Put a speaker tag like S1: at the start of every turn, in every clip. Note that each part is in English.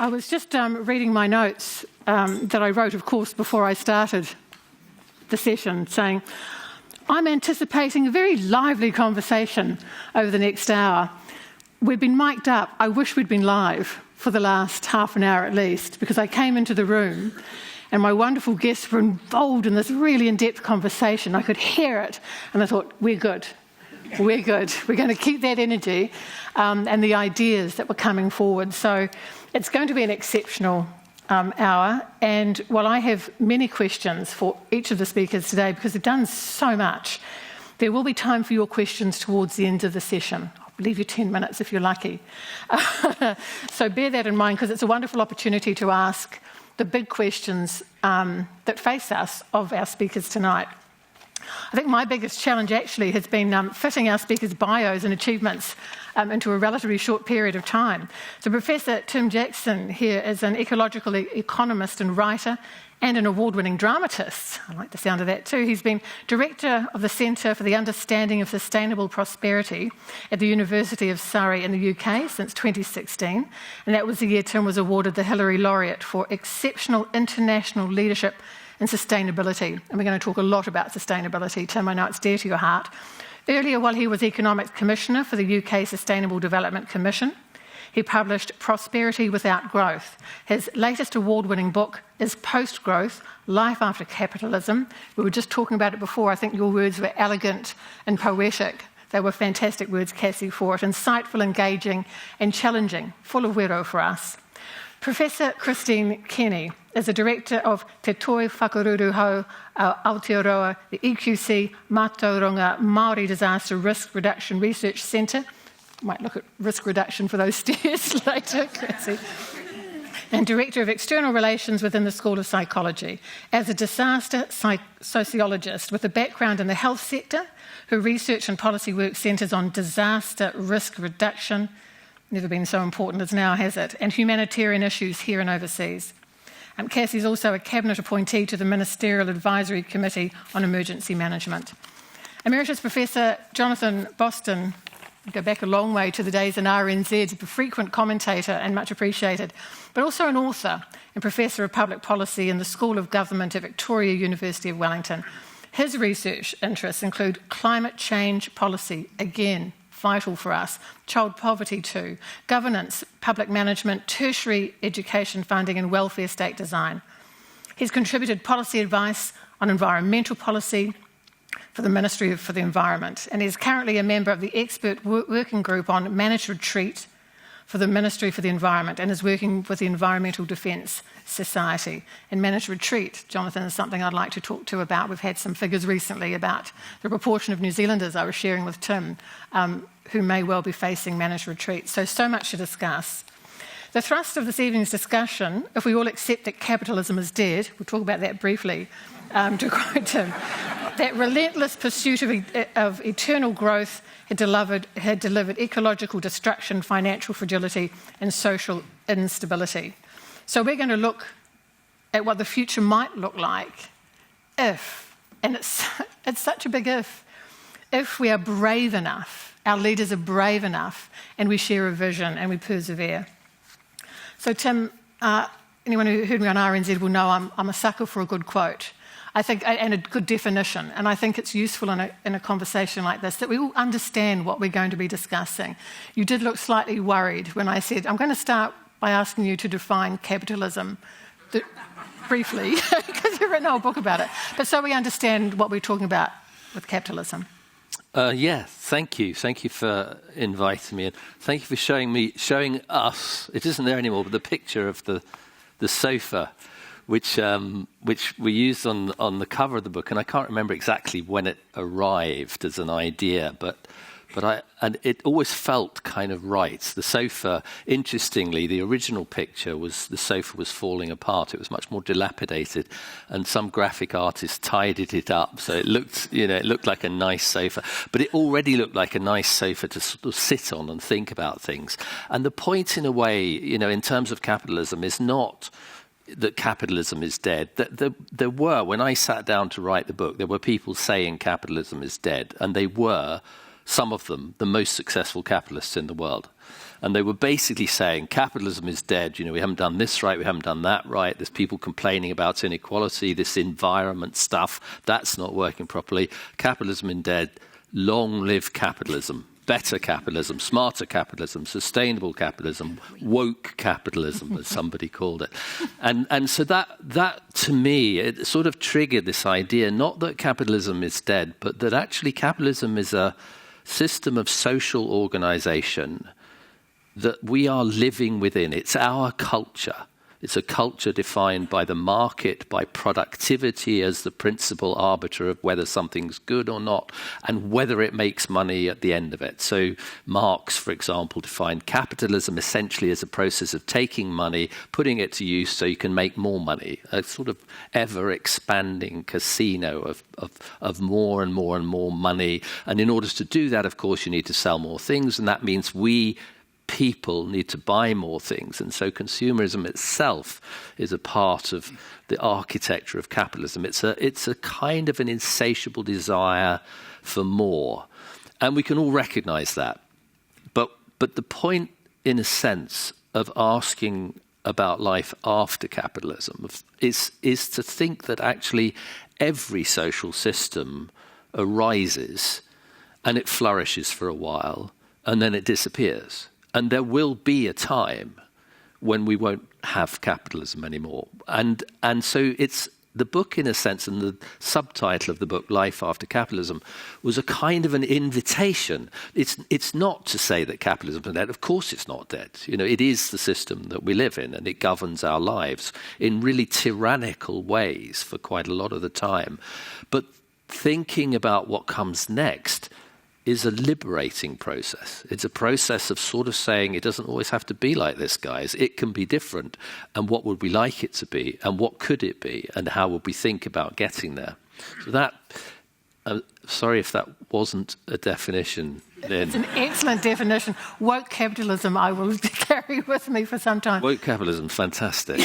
S1: I was just reading my notes that I wrote, of course, before I started the session, saying, I'm anticipating a very lively conversation over the next hour. We've been mic'd up. I wish we'd been live for the last half an hour at least, because I came into the room and my wonderful guests were involved in this really in-depth conversation. I could hear it, and I thought, we're good. We're good. We're going to keep that energy and the ideas that were coming forward. So it's going to be an exceptional hour. And while I have many questions for each of the speakers today, because they've done so much, there will be time for your questions towards the end of the session. I'll leave you 10 minutes if you're lucky. So bear that in mind, because it's a wonderful opportunity to ask the big questions that face us of our speakers tonight. I think my biggest challenge actually has been fitting our speakers' bios and achievements into a relatively short period of time. So Professor Tim Jackson here is an ecological-economist and writer and an award-winning dramatist. I like the sound of that too. He's been director of the Centre for the Understanding of Sustainable Prosperity at the University of Surrey in the UK since 2016. And that was the year Tim was awarded the Hillary Laureate for exceptional international leadership and sustainability. And we're going to talk a lot about sustainability. Tim, I know it's dear to your heart. Earlier, while he was Economics Commissioner for the UK Sustainable Development Commission, he published Prosperity Without Growth. His latest award-winning book is Post-Growth, Life After Capitalism. We were just talking about it before. I think your words were elegant and poetic. They were fantastic words, Cassie, for it. Insightful, engaging and challenging, full of wero for us. Professor Christine Kenney is the director of Te Toi Whakaruru Hau Aotearoa, the EQC Mātauranga Māori Disaster Risk Reduction Research Centre. Might look at risk reduction for those stairs later, and Director of External Relations within the School of Psychology. As a disaster sociologist with a background in the health sector, her research and policy work centres on disaster risk reduction, never been so important as now, has it, and humanitarian issues here and overseas. Cassie is also a Cabinet appointee to the Ministerial Advisory Committee on Emergency Management. Emeritus Professor Jonathan Boston, go back a long way to the days in RNZ, a frequent commentator and much appreciated, but also an author and Professor of Public Policy in the School of Government at Victoria University of Wellington. His research interests include climate change policy, again, vital for us, child poverty too, governance, public management, tertiary education funding and welfare state design. He's contributed policy advice on environmental policy for the Ministry for the Environment, and is currently a member of the expert working group on managed retreat for the Ministry for the Environment, and is working with the Environmental Defence Society. And managed retreat, Jonathan, is something I'd like to talk to about. We've had some figures recently about the proportion of New Zealanders I was sharing with Tim who may well be facing managed retreat. So much to discuss. The thrust of this evening's discussion, if we all accept that capitalism is dead, we'll talk about that briefly, to quote Tim, that relentless pursuit of eternal growth had delivered ecological destruction, financial fragility and social instability. So we're going to look at what the future might look like if, and it's such a big if we are brave enough, our leaders are brave enough, and we share a vision and we persevere. So Tim, anyone who heard me on RNZ will know I'm a sucker for a good quote. I think, and a good definition, and I think it's useful in a conversation like this that we all understand what we're going to be discussing. You did look slightly worried when I said, I'm going to start by asking you to define capitalism briefly, because you've written a whole book about it, but so we understand what we're talking about with capitalism.
S2: Thank you. Thank you for inviting me, and thank you for showing us, it isn't there anymore, but the picture of the sofa, which we used on the cover of the book, and I can't remember exactly when it arrived as an idea, but it always felt kind of right. The sofa, interestingly, the original picture was the sofa was falling apart. It was much more dilapidated, and some graphic artist tidied it up so it looked like a nice sofa. But it already looked like a nice sofa to sort of sit on and think about things. And the point, in a way, in terms of capitalism, is not that capitalism is dead. There were, when I sat down to write the book, there were people saying capitalism is dead, and they were some of them, the most successful capitalists in the world. And they were basically saying, capitalism is dead. We haven't done this right. We haven't done that right. There's people complaining about inequality, this environment stuff. That's not working properly. Capitalism is dead. Long live capitalism. Better capitalism, smarter capitalism, sustainable capitalism, woke capitalism, as somebody called it. And so that, to me, it sort of triggered this idea, not that capitalism is dead, but that actually capitalism is a system of social organization that we are living within. It's our culture. It's a culture defined by the market, by productivity as the principal arbiter of whether something's good or not, and whether it makes money at the end of it. So Marx, for example, defined capitalism essentially as a process of taking money, putting it to use so you can make more money, a sort of ever-expanding casino of more and more and more money. And in order to do that, of course, you need to sell more things, and that means people need to buy more things. And so consumerism itself is a part of the architecture of capitalism. It's a kind of an insatiable desire for more. And we can all recognize that. But the point, in a sense, of asking about life after capitalism is to think that actually every social system arises and it flourishes for a while and then it disappears. And there will be a time when we won't have capitalism anymore. And so it's the book, in a sense, and the subtitle of the book, Life After Capitalism, was a kind of an invitation. It's not to say that capitalism is dead. Of course it's not dead. It is the system that we live in, and it governs our lives in really tyrannical ways for quite a lot of the time. But thinking about what comes next is a liberating process. It's a process of sort of saying it doesn't always have to be like this, guys. It can be different. And what would we like it to be? And what could it be? And how would we think about getting there? So that, sorry if that wasn't a definition, Lynn.
S1: It's an excellent definition. Woke capitalism I will carry with me for some time.
S2: Woke capitalism, fantastic.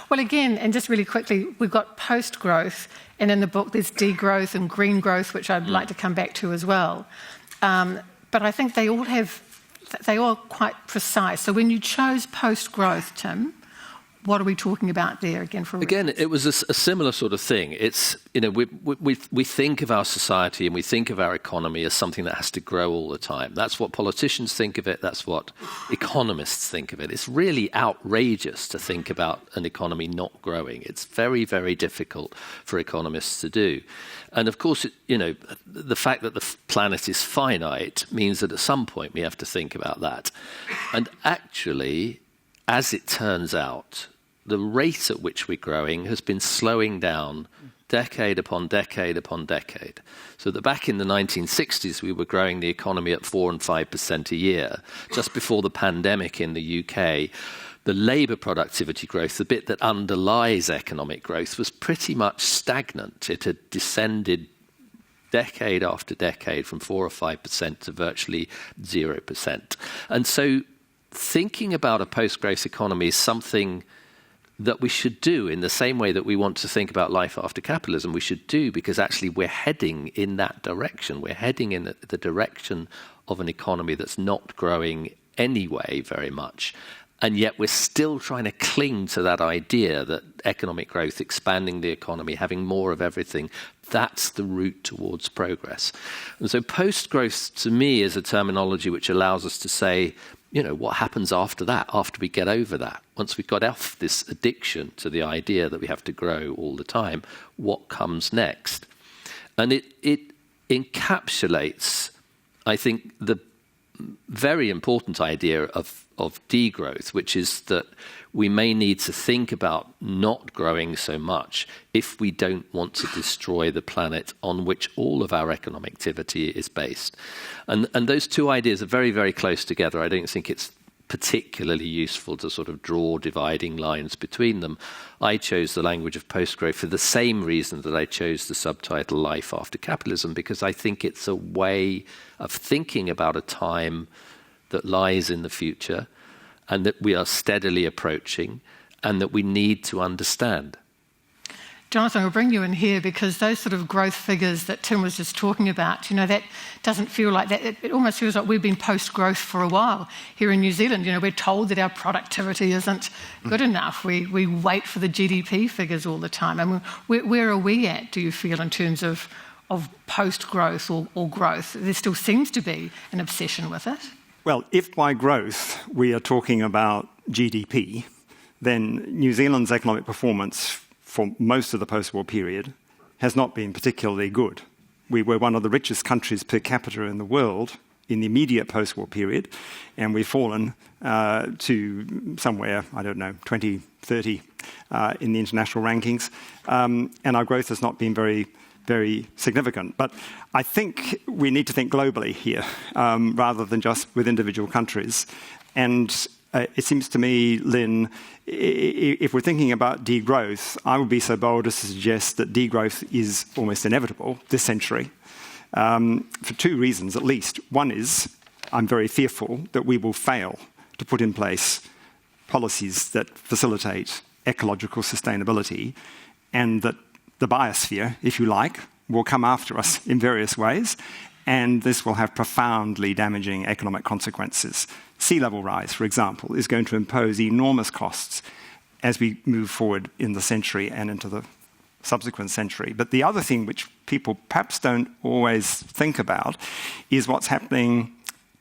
S1: Well, again, and just really quickly, we've got post-growth, and in the book there's degrowth and green growth, which I'd like to come back to as well. But I think they all quite precise. So when you chose post-growth, Tim, what are we talking about there again?
S2: Again, it was a similar sort of thing. It's, we think of our society and we think of our economy as something that has to grow all the time. That's what politicians think of it. That's what economists think of it. It's really outrageous to think about an economy not growing. It's very, very difficult for economists to do. And of course, the fact that the planet is finite means that at some point we have to think about that. And actually, as it turns out, the rate at which we're growing has been slowing down decade upon decade upon decade. So that back in the 1960s, we were growing the economy at 4 and 5% a year. Just before the pandemic in the UK, the labour productivity growth, the bit that underlies economic growth, was pretty much stagnant. It had descended decade after decade from 4 or 5% to virtually 0%. And so thinking about a post-growth economy is something that we should do in the same way that we want to think about life after capitalism. We should do, because actually we're heading in that direction. We're heading in the direction of an economy that's not growing anyway very much. And yet we're still trying to cling to that idea that economic growth, expanding the economy, having more of everything, that's the route towards progress. And so post-growth, to me, is a terminology which allows us to say, what happens after that, after we get over that? Once we've got off this addiction to the idea that we have to grow all the time, what comes next? And it encapsulates, I think, the very important idea of degrowth, which is that we may need to think about not growing so much if we don't want to destroy the planet on which all of our economic activity is based. And those two ideas are very, very close together. I don't think it's particularly useful to sort of draw dividing lines between them. I chose the language of post-growth for the same reason that I chose the subtitle Life After Capitalism, because I think it's a way of thinking about a time that lies in the future and that we are steadily approaching and that we need to understand.
S1: Jonathan, I'll bring you in here because those sort of growth figures that Tim was just talking about, that doesn't feel like that. It almost feels like we've been post-growth for a while. Here in New Zealand, we're told that our productivity isn't good enough. We wait for the GDP figures all the time. I mean, where are we at, do you feel, in terms of post-growth or growth? There still seems to be an obsession with it.
S3: Well, if by growth we are talking about GDP, then New Zealand's economic performance for most of the post-war period has not been particularly good. We were one of the richest countries per capita in the world in the immediate post-war period, and we've fallen to somewhere, 20, 30 in the international rankings, and our growth has not been very, very significant. But I think we need to think globally here, rather than just with individual countries. And it seems to me, Lynn, if we're thinking about degrowth, I would be so bold as to suggest that degrowth is almost inevitable this century, for two reasons at least. One is, I'm very fearful that we will fail to put in place policies that facilitate ecological sustainability, and that the biosphere, if you like, will come after us in various ways, and this will have profoundly damaging economic consequences. Sea level rise, for example, is going to impose enormous costs as we move forward in the century and into the subsequent century. But the other thing which people perhaps don't always think about is what's happening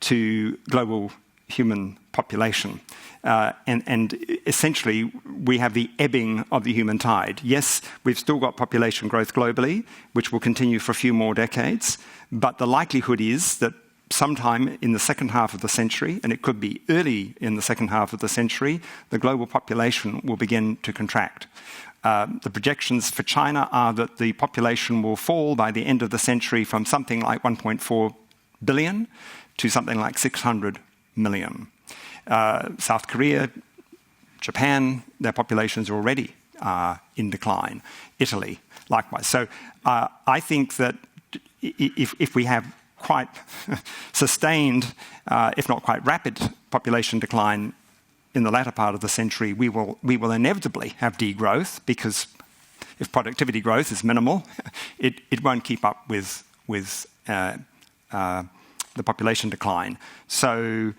S3: to global human population. And essentially, we have the ebbing of the human tide. Yes, we've still got population growth globally, which will continue for a few more decades, but the likelihood is that sometime in the second half of the century, and it could be early in the second half of the century, the global population will begin to contract. The projections for China are that the population will fall by the end of the century from something like 1.4 billion to something like 600 million. South Korea, Japan, their populations are already in decline. Italy, likewise. So I think that if we have quite sustained, if not quite rapid, population decline in the latter part of the century, we will inevitably have degrowth, because if productivity growth is minimal, it won't keep up with the population decline. So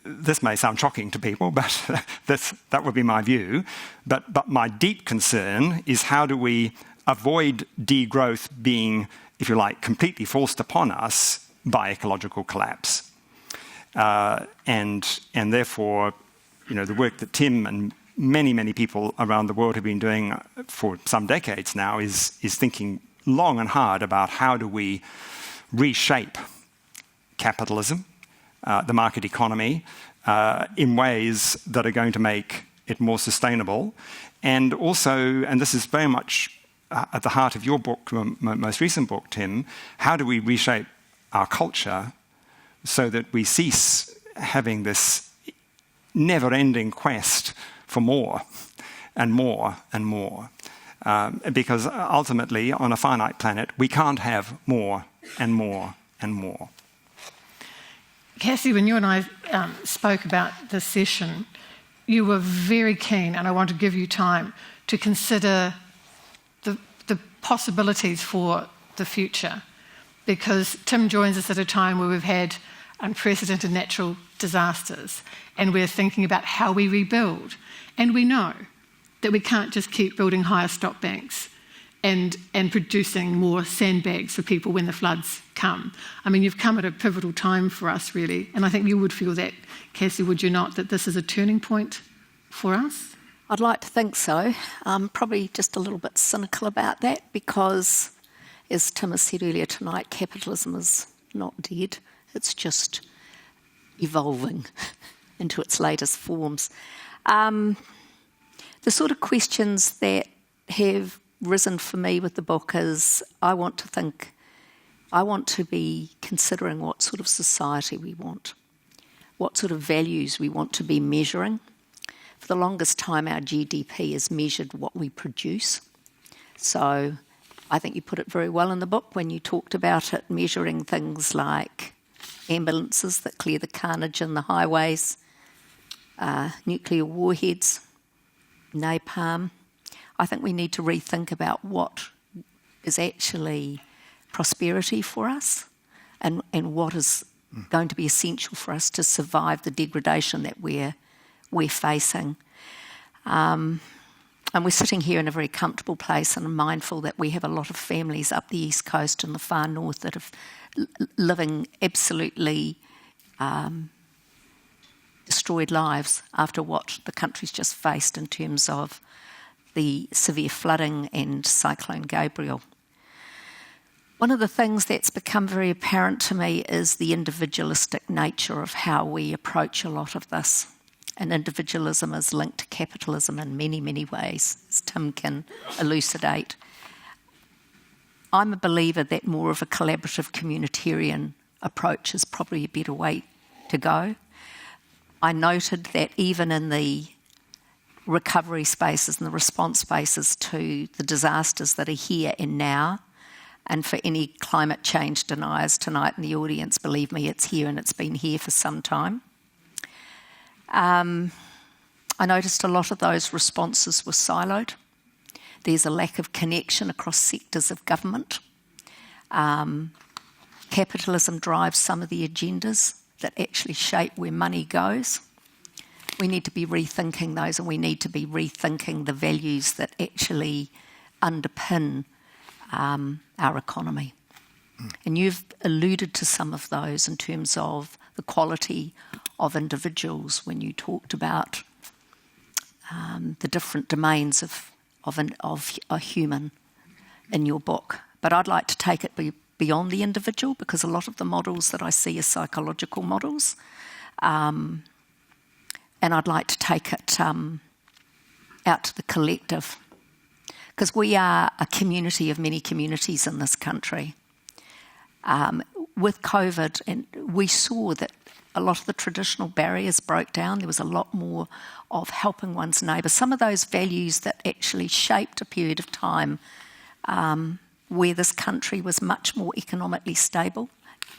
S3: this may sound shocking to people, but that would be my view. But my deep concern is, how do we avoid degrowth being, if you like, completely forced upon us by ecological collapse? And therefore, the work that Tim and many, many people around the world have been doing for some decades now is thinking long and hard about how do we reshape capitalism, the market economy, in ways that are going to make it more sustainable. And also, and this is very much at the heart of your book, most recent book, Tim, how do we reshape our culture so that we cease having this never-ending quest for more and more and more? Because ultimately, on a finite planet, we can't have more and more and more.
S1: Cassie, when you and I spoke about this session, you were very keen, and I want to give you time, to consider the possibilities for the future, because Tim joins us at a time where we've had unprecedented natural disasters, and we're thinking about how we rebuild. And we know that we can't just keep building higher stock banks and producing more sandbags for people when the floods come. I mean, you've come at a pivotal time for us, really, and I think you would feel that, Cassie, would you not, that this is a turning point for us?
S4: I'd like to think so. I'm probably just a little bit cynical about that, because, as Tim has said earlier tonight, capitalism is not dead. It's just evolving into its latest forms. The sort of questions that have risen for me with the book is, I want to be considering what sort of society we want, what sort of values we want to be measuring. For the longest time, our GDP has measured what we produce. So I think you put it very well in the book when you talked about it measuring things like ambulances that clear the carnage in the highways, nuclear warheads, napalm. I think we need to rethink about what is actually prosperity for us and what is going to be essential for us to survive the degradation that we're facing. And we're sitting here in a very comfortable place, and I'm mindful that we have a lot of families up the East Coast and the far north that are living absolutely destroyed lives after what the country's just faced in terms of the severe flooding and Cyclone Gabriel. One of the things that's become very apparent to me is the individualistic nature of how we approach a lot of this. And individualism is linked to capitalism in many, many ways, as Tim can elucidate. I'm a believer that more of a collaborative communitarian approach is probably a better way to go. I noted that even in the recovery spaces and the response spaces to the disasters that are here and now, and for any climate change deniers tonight in the audience, believe me, it's here and it's been here for some time. I noticed a lot of those responses were siloed. There's a lack of connection across sectors of government. Capitalism drives some of the agendas that actually shape where money goes. We need to be rethinking those, and we need to be rethinking the values that actually underpin our economy. And you've alluded to some of those in terms of the quality of individuals when you talked about the different domains of a human in your book. But I'd like to take it beyond the individual, because a lot of the models that I see are psychological models. And I'd like to take it out to the collective, because we are a community of many communities in this country. With COVID, and we saw that a lot of the traditional barriers broke down. There was a lot more of helping one's neighbour. Some of those values that actually shaped a period of time where this country was much more economically stable.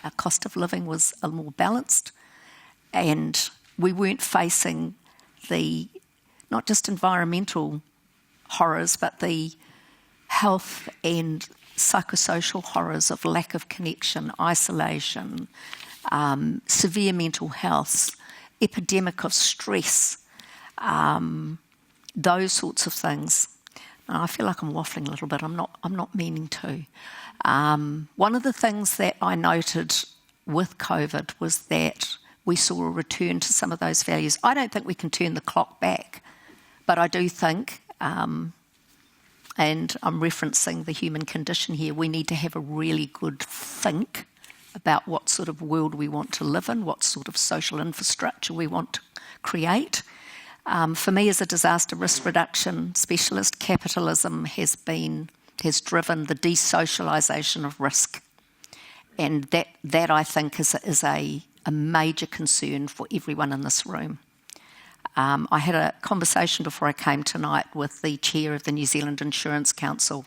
S4: Our cost of living was a more balanced, and we weren't facing the not just environmental horrors, but the health and psychosocial horrors of lack of connection, isolation, severe mental health, epidemic of stress, those sorts of things. And I feel like I'm waffling a little bit. I'm not meaning to. One of the things that I noted with COVID was that we saw a return to some of those values. I don't think we can turn the clock back, but I do think, and I'm referencing the human condition here, we need to have a really good think about what sort of world we want to live in, what sort of social infrastructure we want to create. For me, as a disaster risk reduction specialist, capitalism has driven the desocialisation of risk, and that I think is a major concern for everyone in this room. I had a conversation before I came tonight with the chair of the New Zealand Insurance Council.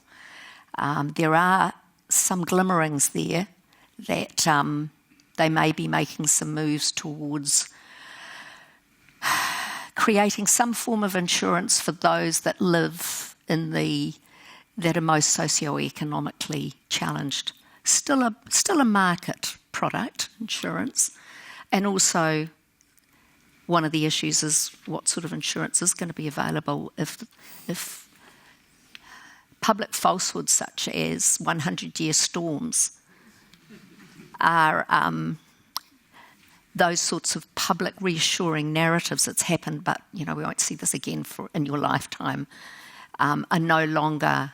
S4: There are some glimmerings there that they may be making some moves towards creating some form of insurance for those that live that are most socioeconomically challenged. Still a market product, insurance, and also one of the issues is what sort of insurance is going to be available if public falsehoods such as 100-year storms are those sorts of public reassuring narratives that's happened, but we won't see this again in your lifetime, are no longer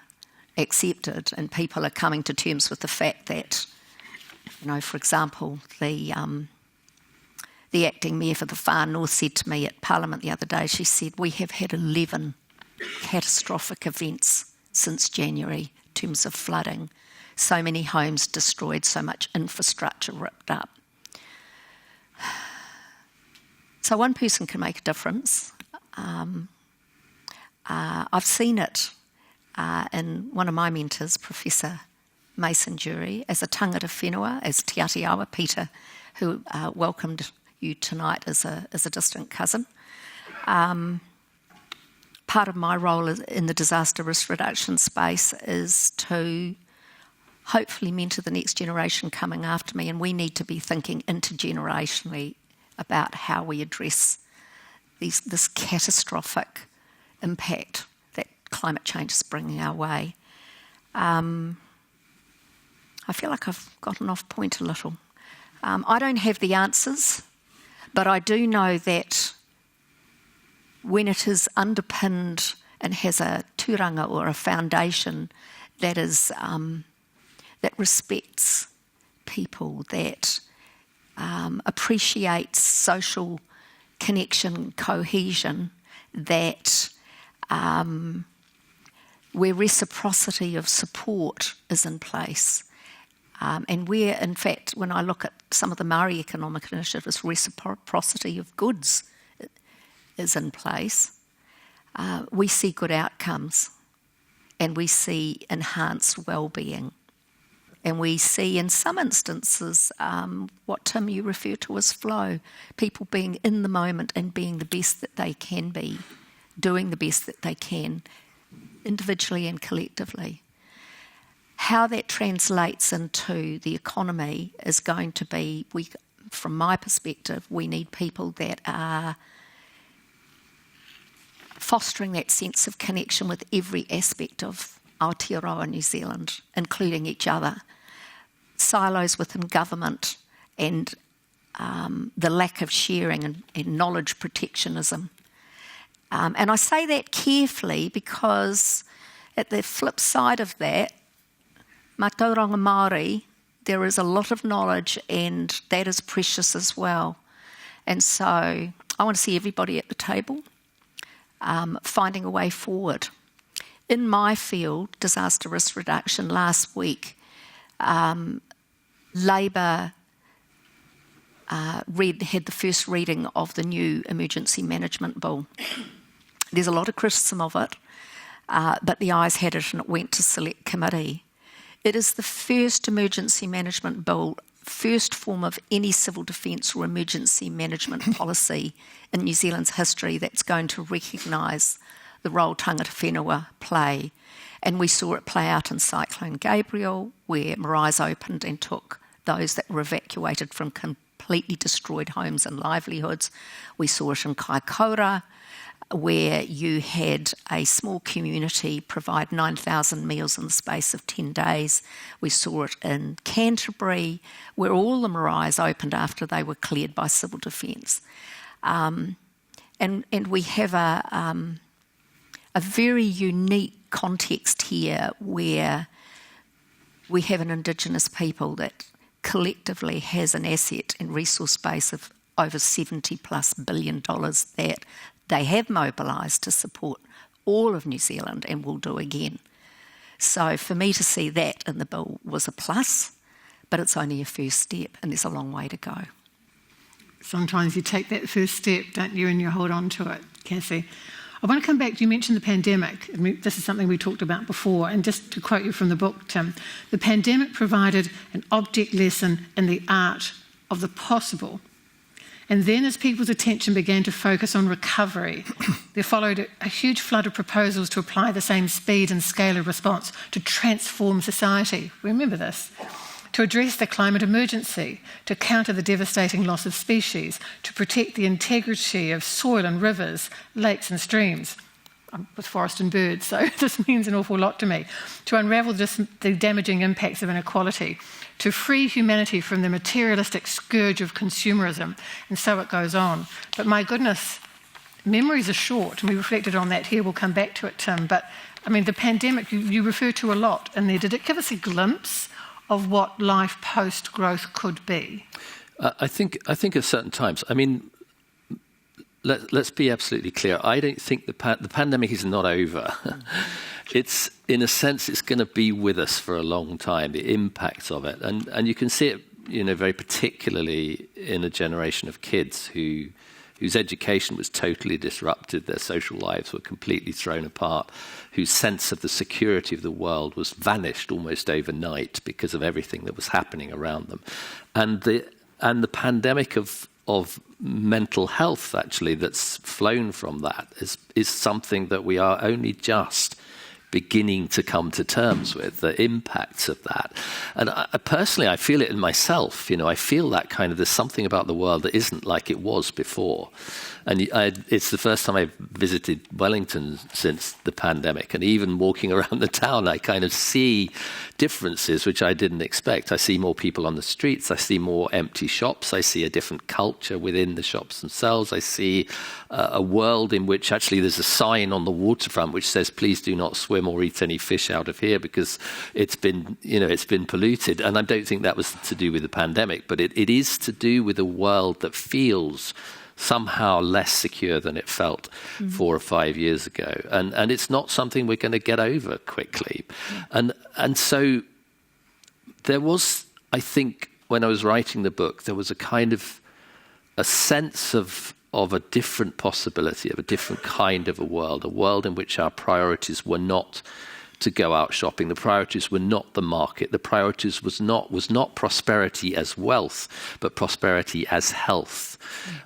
S4: accepted, and people are coming to terms with the fact that, for example, the acting mayor for the far north said to me at Parliament the other day, she said, we have had 11 catastrophic events since January in terms of flooding, so many homes destroyed, so much infrastructure ripped up. So one person can make a difference. I've seen it in one of my mentors, Professor Mason Jury, as a tangata whenua, as Te Atiawa, Peter, who welcomed you tonight as a distant cousin. part of my role in the disaster risk reduction space is to hopefully mentor the next generation coming after me, and we need to be thinking intergenerationally about how we address this catastrophic impact that climate change is bringing our way. I feel like I've gotten off point a little. I don't have the answers, but I do know that when it is underpinned and has a tūranga or a foundation that is that respects people, that appreciates social connection, cohesion, that where reciprocity of support is in place. And where, in fact, when I look at some of the Māori economic initiatives, reciprocity of goods is in place, we see good outcomes and we see enhanced well-being. And we see, in some instances, what, Tim, you refer to as flow, people being in the moment and being the best that they can be, doing the best that they can, individually and collectively. How that translates into the economy is going to be, from my perspective, we need people that are fostering that sense of connection with every aspect of Aotearoa New Zealand, including each other. Silos within government and the lack of sharing and knowledge protectionism. And I say that carefully because at the flip side of that, mā tauranga Māori, there is a lot of knowledge and that is precious as well. And so I want to see everybody at the table finding a way forward. In my field, disaster risk reduction, last week, Labour had the first reading of the new emergency management bill. There's a lot of criticism of it, but the ayes had it and it went to select committee. It is the first emergency management bill, first form of any civil defence or emergency management policy in New Zealand's history that's going to recognise the role tangata whenua play. And we saw it play out in Cyclone Gabriel, where Marais opened and took those that were evacuated from completely destroyed homes and livelihoods. We saw it in Kaikoura, where you had a small community provide 9,000 meals in the space of 10 days. We saw it in Canterbury, where all the Marais opened after they were cleared by civil defence. And we have a very unique context here where we have an Indigenous people that collectively has an asset and resource base of over $70+ billion that they have mobilised to support all of New Zealand and will do again. So for me to see that in the bill was a plus, but it's only a first step and there's a long way to go.
S1: Sometimes you take that first step, don't you, and you hold on to it, Cassie. I want to come back, you mentioned the pandemic. This is something we talked about before, and just to quote you from the book, Tim, the pandemic provided an object lesson in the art of the possible. And then as people's attention began to focus on recovery, there followed a huge flood of proposals to apply the same speed and scale of response to transform society. Remember this. To address the climate emergency, to counter the devastating loss of species, to protect the integrity of soil and rivers, lakes and streams. I'm with forest and birds, so this means an awful lot to me. To unravel the damaging impacts of inequality, to free humanity from the materialistic scourge of consumerism, and so it goes on. But my goodness, memories are short, and we reflected on that here. We'll come back to it, Tim. But, I mean, the pandemic, you refer to a lot in there. Did it give us a glimpse of what life post-growth could be?
S2: I think at certain times, I mean, let's be absolutely clear. I don't think the pandemic is not over. It's, in a sense, it's going to be with us for a long time, the impacts of it. And you can see it, you know, very particularly in a generation of kids whose education was totally disrupted, their social lives were completely thrown apart, whose sense of the security of the world was vanished almost overnight because of everything that was happening around them. And the pandemic of mental health, actually, that's flown from that is something that we are only just beginning to come to terms with, the impacts of that. And personally, I feel it in myself. I feel that kind of, there's something about the world that isn't like it was before. And it's the first time I've visited Wellington since the pandemic. And even walking around the town, I kind of see differences which I didn't expect. I see more people on the streets. I see more empty shops. I see a different culture within the shops themselves. I see a world in which actually there's a sign on the waterfront which says, please do not swim or eat any fish out of here because it's been polluted. And I don't think that was to do with the pandemic, but it is to do with a world that feels somehow less secure than it felt 4 or 5 years ago. And it's not something we're going to get over quickly. And so there was, I think, when I was writing the book, there was a kind of a sense of a different possibility, of a different kind of a world in which our priorities were not to go out shopping. The priorities were not the market. The priorities was not prosperity as wealth, but prosperity as health.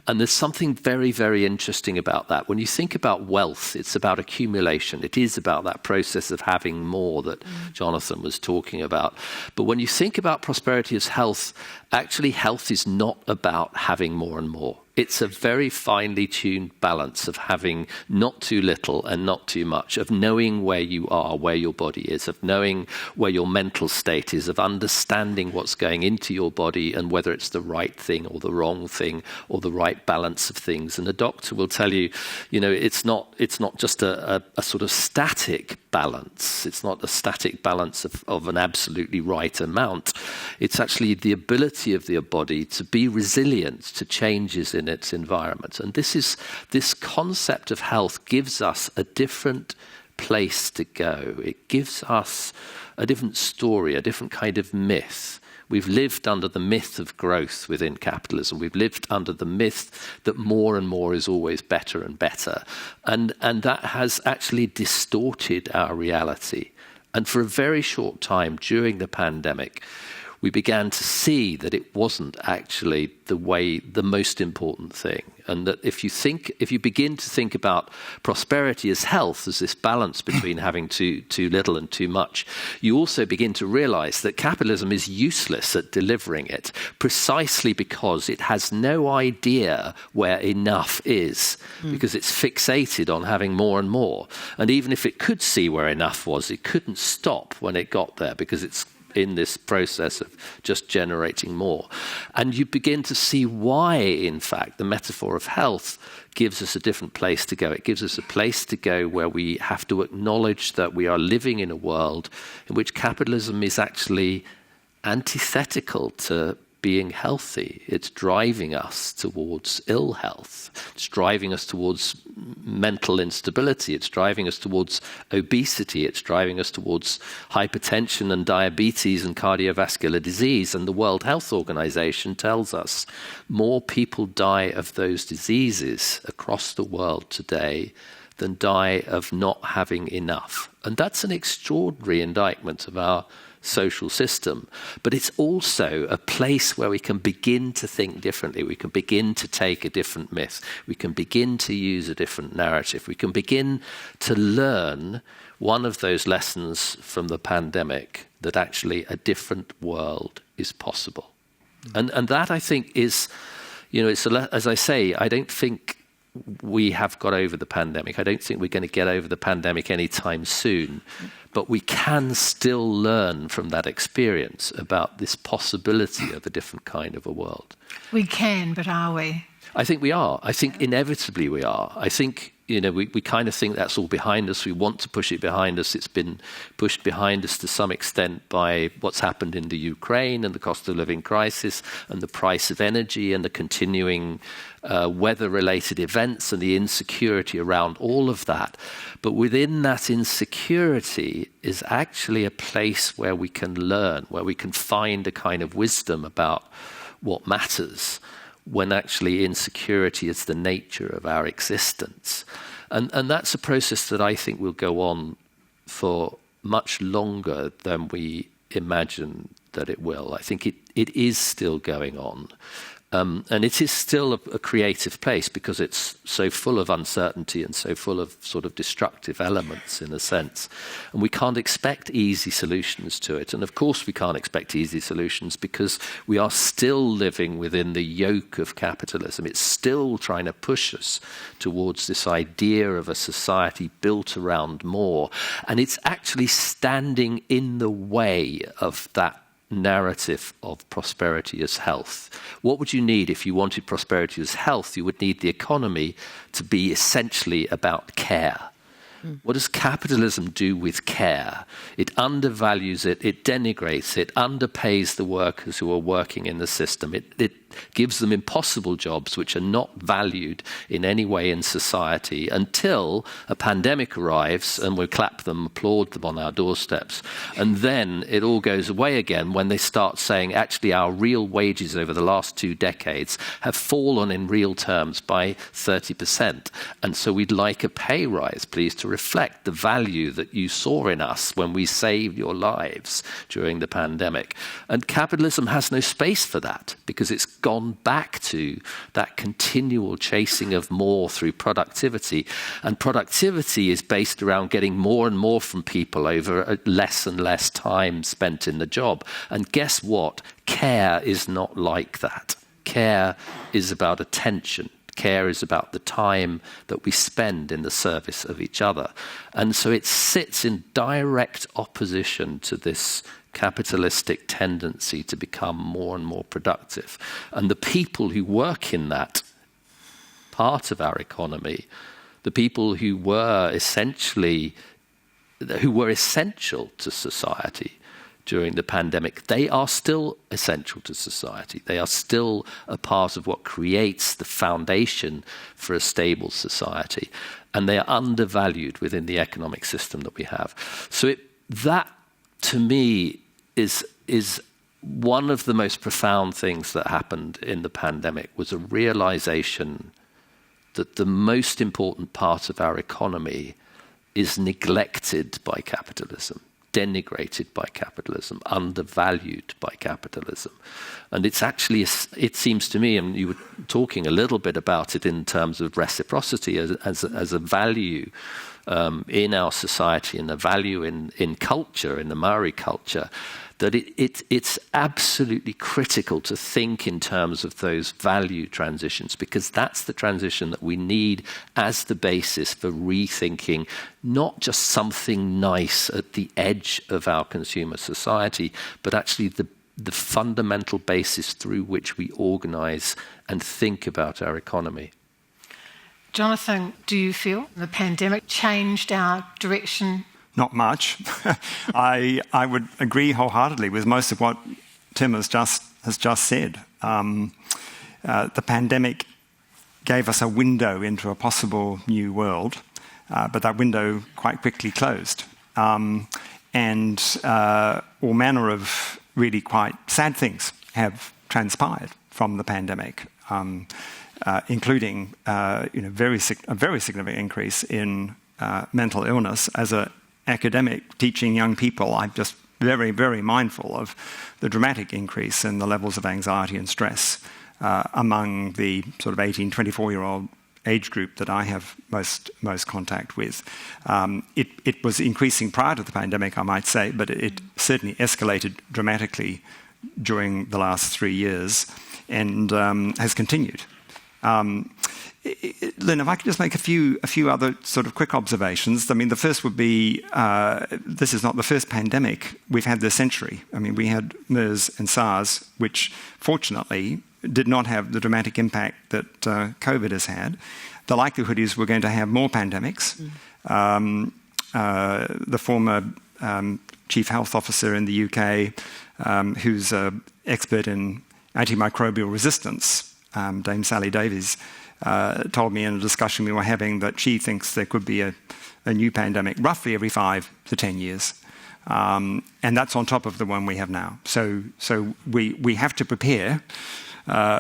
S2: And there's something very, very interesting about that. When you think about wealth, it's about accumulation. It is about that process of having more that Jonathan was talking about. But when you think about prosperity as health, actually health is not about having more and more. It's a very finely tuned balance of having not too little and not too much, of knowing where you are, where your body is, of knowing where your mental state is, of understanding what's going into your body and whether it's the right thing or the wrong thing or the right balance of things. And a doctor will tell you, it's not just a sort of static balance. It's not a static balance of an absolutely right amount. It's actually the ability of the body to be resilient to changes in its environment. And this concept of health gives us a different place to go. It gives us a different story, a different kind of myth. We've lived under the myth of growth within capitalism. We've lived under the myth that more and more is always better and better. And that has actually distorted our reality. And for a very short time during the pandemic, we began to see that it wasn't actually the most important thing. And that if you begin to think about prosperity as health, as this balance between having too little and too much, you also begin to realize that capitalism is useless at delivering it, precisely because it has no idea where enough is, because it's fixated on having more and more. And even if it could see where enough was, it couldn't stop when it got there, because it's in this process of just generating more. And you begin to see why, in fact, the metaphor of health gives us a different place to go. It gives us a place to go where we have to acknowledge that we are living in a world in which capitalism is actually antithetical to being healthy. It's driving us towards ill health. It's driving us towards mental instability. It's driving us towards obesity. It's driving us towards hypertension and diabetes and cardiovascular disease. And the World Health Organization tells us more people die of those diseases across the world today than die of not having enough. And that's an extraordinary indictment of our social system, but it's also a place where we can begin to think differently. We can begin to take a different myth. We can begin to use a different narrative. We can begin to learn one of those lessons from the pandemic, that actually a different world is possible. And that, I think, is, as I say, I don't think we have got over the pandemic. I don't think we're going to get over the pandemic anytime soon. But we can still learn from that experience about this possibility of a different kind of a world.
S1: We can, but are we?
S2: I think we are. I think inevitably we are. I think, we kind of think that's all behind us. We want to push it behind us. It's been pushed behind us to some extent by what's happened in the Ukraine and the cost of living crisis and the price of energy and the continuing weather-related events and the insecurity around all of that. But within that insecurity is actually a place where we can learn, where we can find a kind of wisdom about what matters, when actually insecurity is the nature of our existence. And that's a process that I think will go on for much longer than we imagine that it will. I think it is still going on. And it is still a creative place because it's so full of uncertainty and so full of sort of destructive elements in a sense. And we can't expect easy solutions to it. And of course we can't expect easy solutions because we are still living within the yoke of capitalism. It's still trying to push us towards this idea of a society built around more. And it's actually standing in the way of that narrative of prosperity as health. What would you need if you wanted prosperity as health? You would need the economy to be essentially about care. What does capitalism do with care? It undervalues it, it denigrates it, underpays the workers who are working in the system. It gives them impossible jobs which are not valued in any way in society until a pandemic arrives and we clap them, applaud them on our doorsteps. And then it all goes away again when they start saying, actually, our real wages over the last 2 decades have fallen in real terms by 30%. And so we'd like a pay rise, please, to reflect the value that you saw in us when we saved your lives during the pandemic. And capitalism has no space for that because it's gone back to that continual chasing of more through productivity. And productivity is based around getting more and more from people over less and less time spent in the job. And guess what? Care is not like that. Care is about attention. Care is about the time that we spend in the service of each other. And so it sits in direct opposition to this capitalistic tendency to become more and more productive. And the people who work in that part of our economy, the people who were essential to society during the pandemic, they are still essential to society. They are still a part of what creates the foundation for a stable society. And they are undervalued within the economic system that we have. So that, to me, is one of the most profound things that happened in the pandemic, was a realization that the most important part of our economy is neglected by capitalism, denigrated by capitalism, undervalued by capitalism. And it's actually, it seems to me, and you were talking a little bit about it in terms of reciprocity as a value in our society and a value in culture, in the Maori culture, that it's absolutely critical to think in terms of those value transitions, because that's the transition that we need as the basis for rethinking not just something nice at the edge of our consumer society, but actually the fundamental basis through which we organise and think about our economy.
S1: Jonathan, do you feel the pandemic changed our direction?
S3: Not much. I would agree wholeheartedly with most of what Tim has just said. The pandemic gave us a window into a possible new world, but that window quite quickly closed. And all manner of really quite sad things have transpired from the pandemic, including a very significant increase in mental illness. As an academic teaching young people, I'm just very, very mindful of the dramatic increase in the levels of anxiety and stress among the sort of 18, 24-year-old age group that I have most contact with. It was increasing prior to the pandemic, I might say, but it certainly escalated dramatically during the last 3 years and has continued. Lynn, if I could just make a few other sort of quick observations. I mean, the first would be, this is not the first pandemic we've had this century. I mean, we had MERS and SARS, which fortunately did not have the dramatic impact that COVID has had. The likelihood is we're going to have more pandemics. The former chief health officer in the UK, who's an expert in antimicrobial resistance, Dame Sally Davies, told me in a discussion we were having that she thinks there could be a new pandemic roughly every 5 to 10 years. And that's on top of the one we have now. So we have to prepare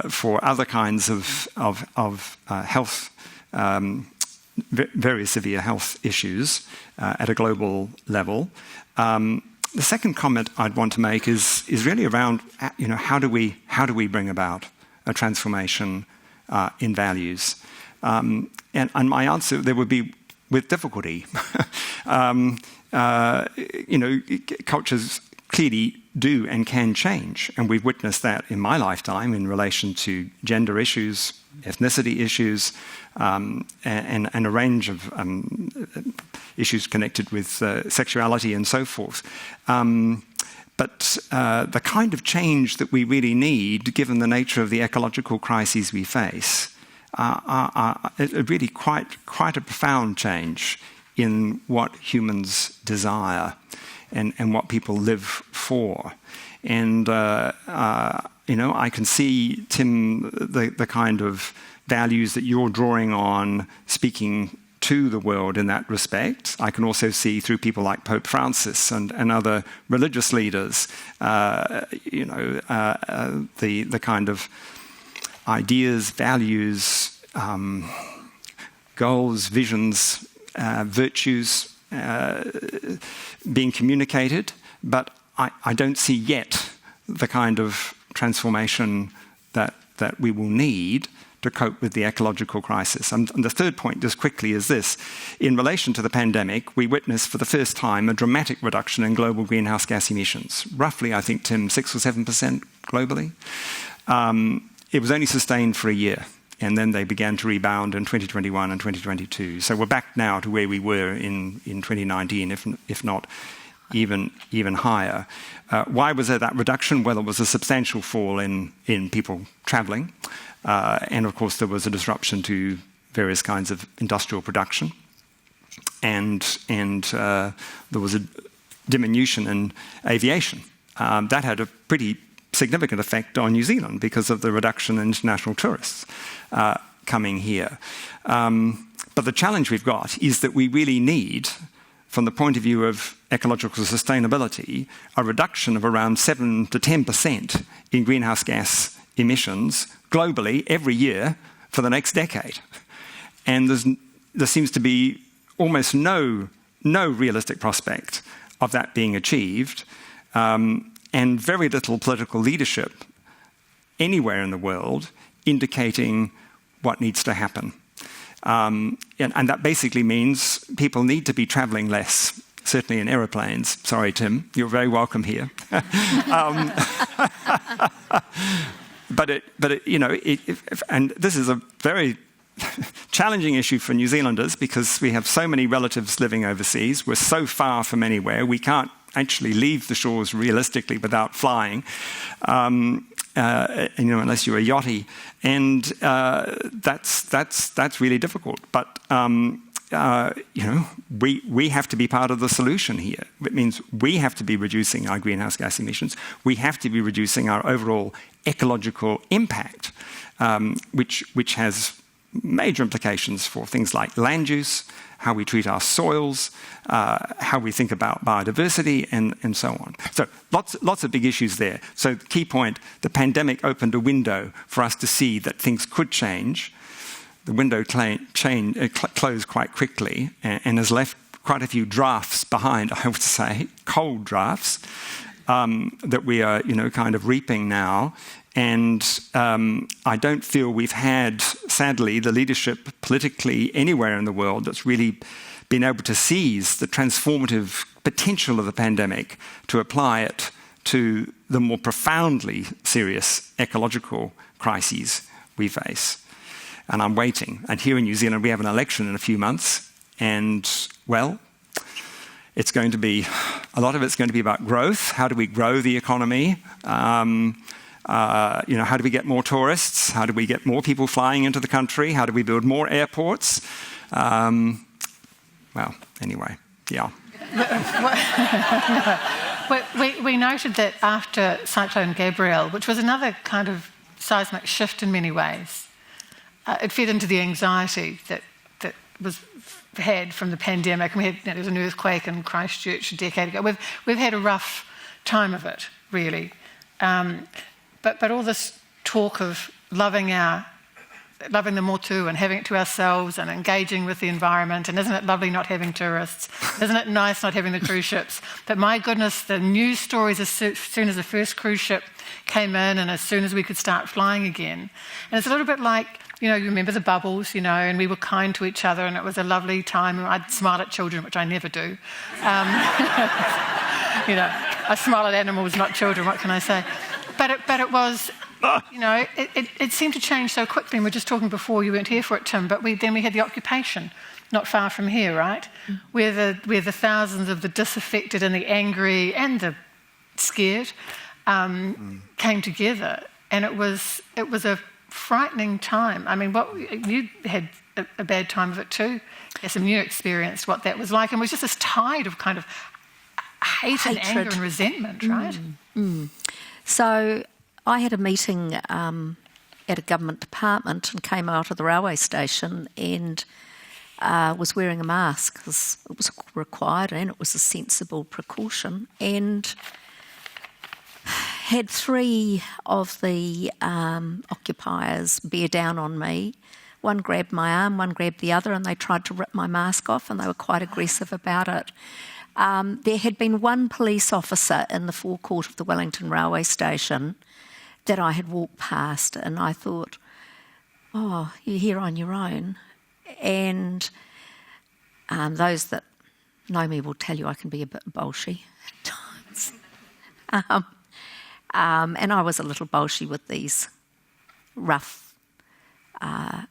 S3: for other kinds of health, very severe health issues at a global level. The second comment I'd want to make is really around, how do we bring about a transformation in values? And my answer there would be with difficulty. Cultures clearly do and can change, and we've witnessed that in my lifetime in relation to gender issues, ethnicity issues, and a range of issues connected with sexuality and so forth. But the kind of change that we really need, given the nature of the ecological crises we face, are really quite a profound change in what humans desire and what people live for. And, I can see, Tim, the kind of values that you're drawing on speaking to the world in that respect. I can also see through people like Pope Francis and other religious leaders, the kind of ideas, values, goals, visions, virtues being communicated, but I don't see yet the kind of transformation that we will need to cope with the ecological crisis. And the third point, just quickly, is this. In relation to the pandemic, we witnessed for the first time a dramatic reduction in global greenhouse gas emissions. Roughly, I think, Tim, 6 or 7% globally. It was only sustained for a year, and then they began to rebound in 2021 and 2022. So we're back now to where we were in 2019, if not even higher. Why was there that reduction? Well, it was a substantial fall in people travelling. And of course, there was a disruption to various kinds of industrial production, and there was a diminution in aviation. That had a pretty significant effect on New Zealand because of the reduction in international tourists coming here. But the challenge we've got is that we really need, from the point of view of ecological sustainability, a reduction of around 7 to 10% in greenhouse gas emissions globally every year for the next decade. And there seems to be almost no realistic prospect of that being achieved, and very little political leadership anywhere in the world indicating what needs to happen. And that basically means people need to be travelling less, certainly in aeroplanes. Sorry, Tim, you're very welcome here. And this is a very challenging issue for New Zealanders because we have so many relatives living overseas. We're so far from anywhere. We can't actually leave the shores realistically without flying, unless you're a yachty, and that's really difficult. But we have to be part of the solution here. It means we have to be reducing our greenhouse gas emissions. We have to be reducing our overall ecological impact, which has major implications for things like land use, how we treat our soils, how we think about biodiversity, and so on. So lots of big issues there. So the key point, the pandemic opened a window for us to see that things could change. The window closed quite quickly and has left quite a few drafts behind, I would say, cold drafts, that we are, kind of reaping now. And I don't feel we've had, sadly, the leadership politically anywhere in the world that's really been able to seize the transformative potential of the pandemic to apply it to the more profoundly serious ecological crises we face. And I'm waiting. And here in New Zealand, we have an election in a few months. And, well, it's going to be, a lot of it's going to be about growth. How do we grow the economy? How do we get more tourists? How do we get more people flying into the country? How do we build more airports? Well, anyway, yeah.
S1: We noted that after Cyclone Gabrielle, which was another kind of seismic shift in many ways, it fed into the anxiety that was had from the pandemic. We had, there was an earthquake in Christchurch a decade ago. We've had a rough time of it, really. But all this talk of loving our loving the motu and having it to ourselves and engaging with the environment, and isn't it lovely not having tourists? Isn't it nice not having the cruise ships? But my goodness, the news stories as soon as the first cruise ship came in and as soon as we could start flying again. And it's a little bit like, you remember the bubbles, and we were kind to each other and it was a lovely time. I'd smile at children, which I never do. I smile at animals, not children, what can I say? But it was... it seemed to change so quickly. And we were just talking before, you weren't here for it, Tim, but then we had the occupation, not far from here, right? Where the thousands of the disaffected and the angry and the scared came together. And it was a frightening time. I mean, you had a bad time of it too. Yes, and you experienced what that was like. And it was just this tide of kind of hate and anger and resentment, right?
S4: So I had a meeting at a government department and came out of the railway station and was wearing a mask because it was required and it was a sensible precaution, and had 3 of the occupiers bear down on me. One grabbed my arm, one grabbed the other, and they tried to rip my mask off, and they were quite aggressive about it. There had been one police officer in the forecourt of the Wellington railway station that I had walked past, and I thought, oh, you're here on your own. And those that know me will tell you I can be a bit bolshy at times. And I was a little bolshy with these rough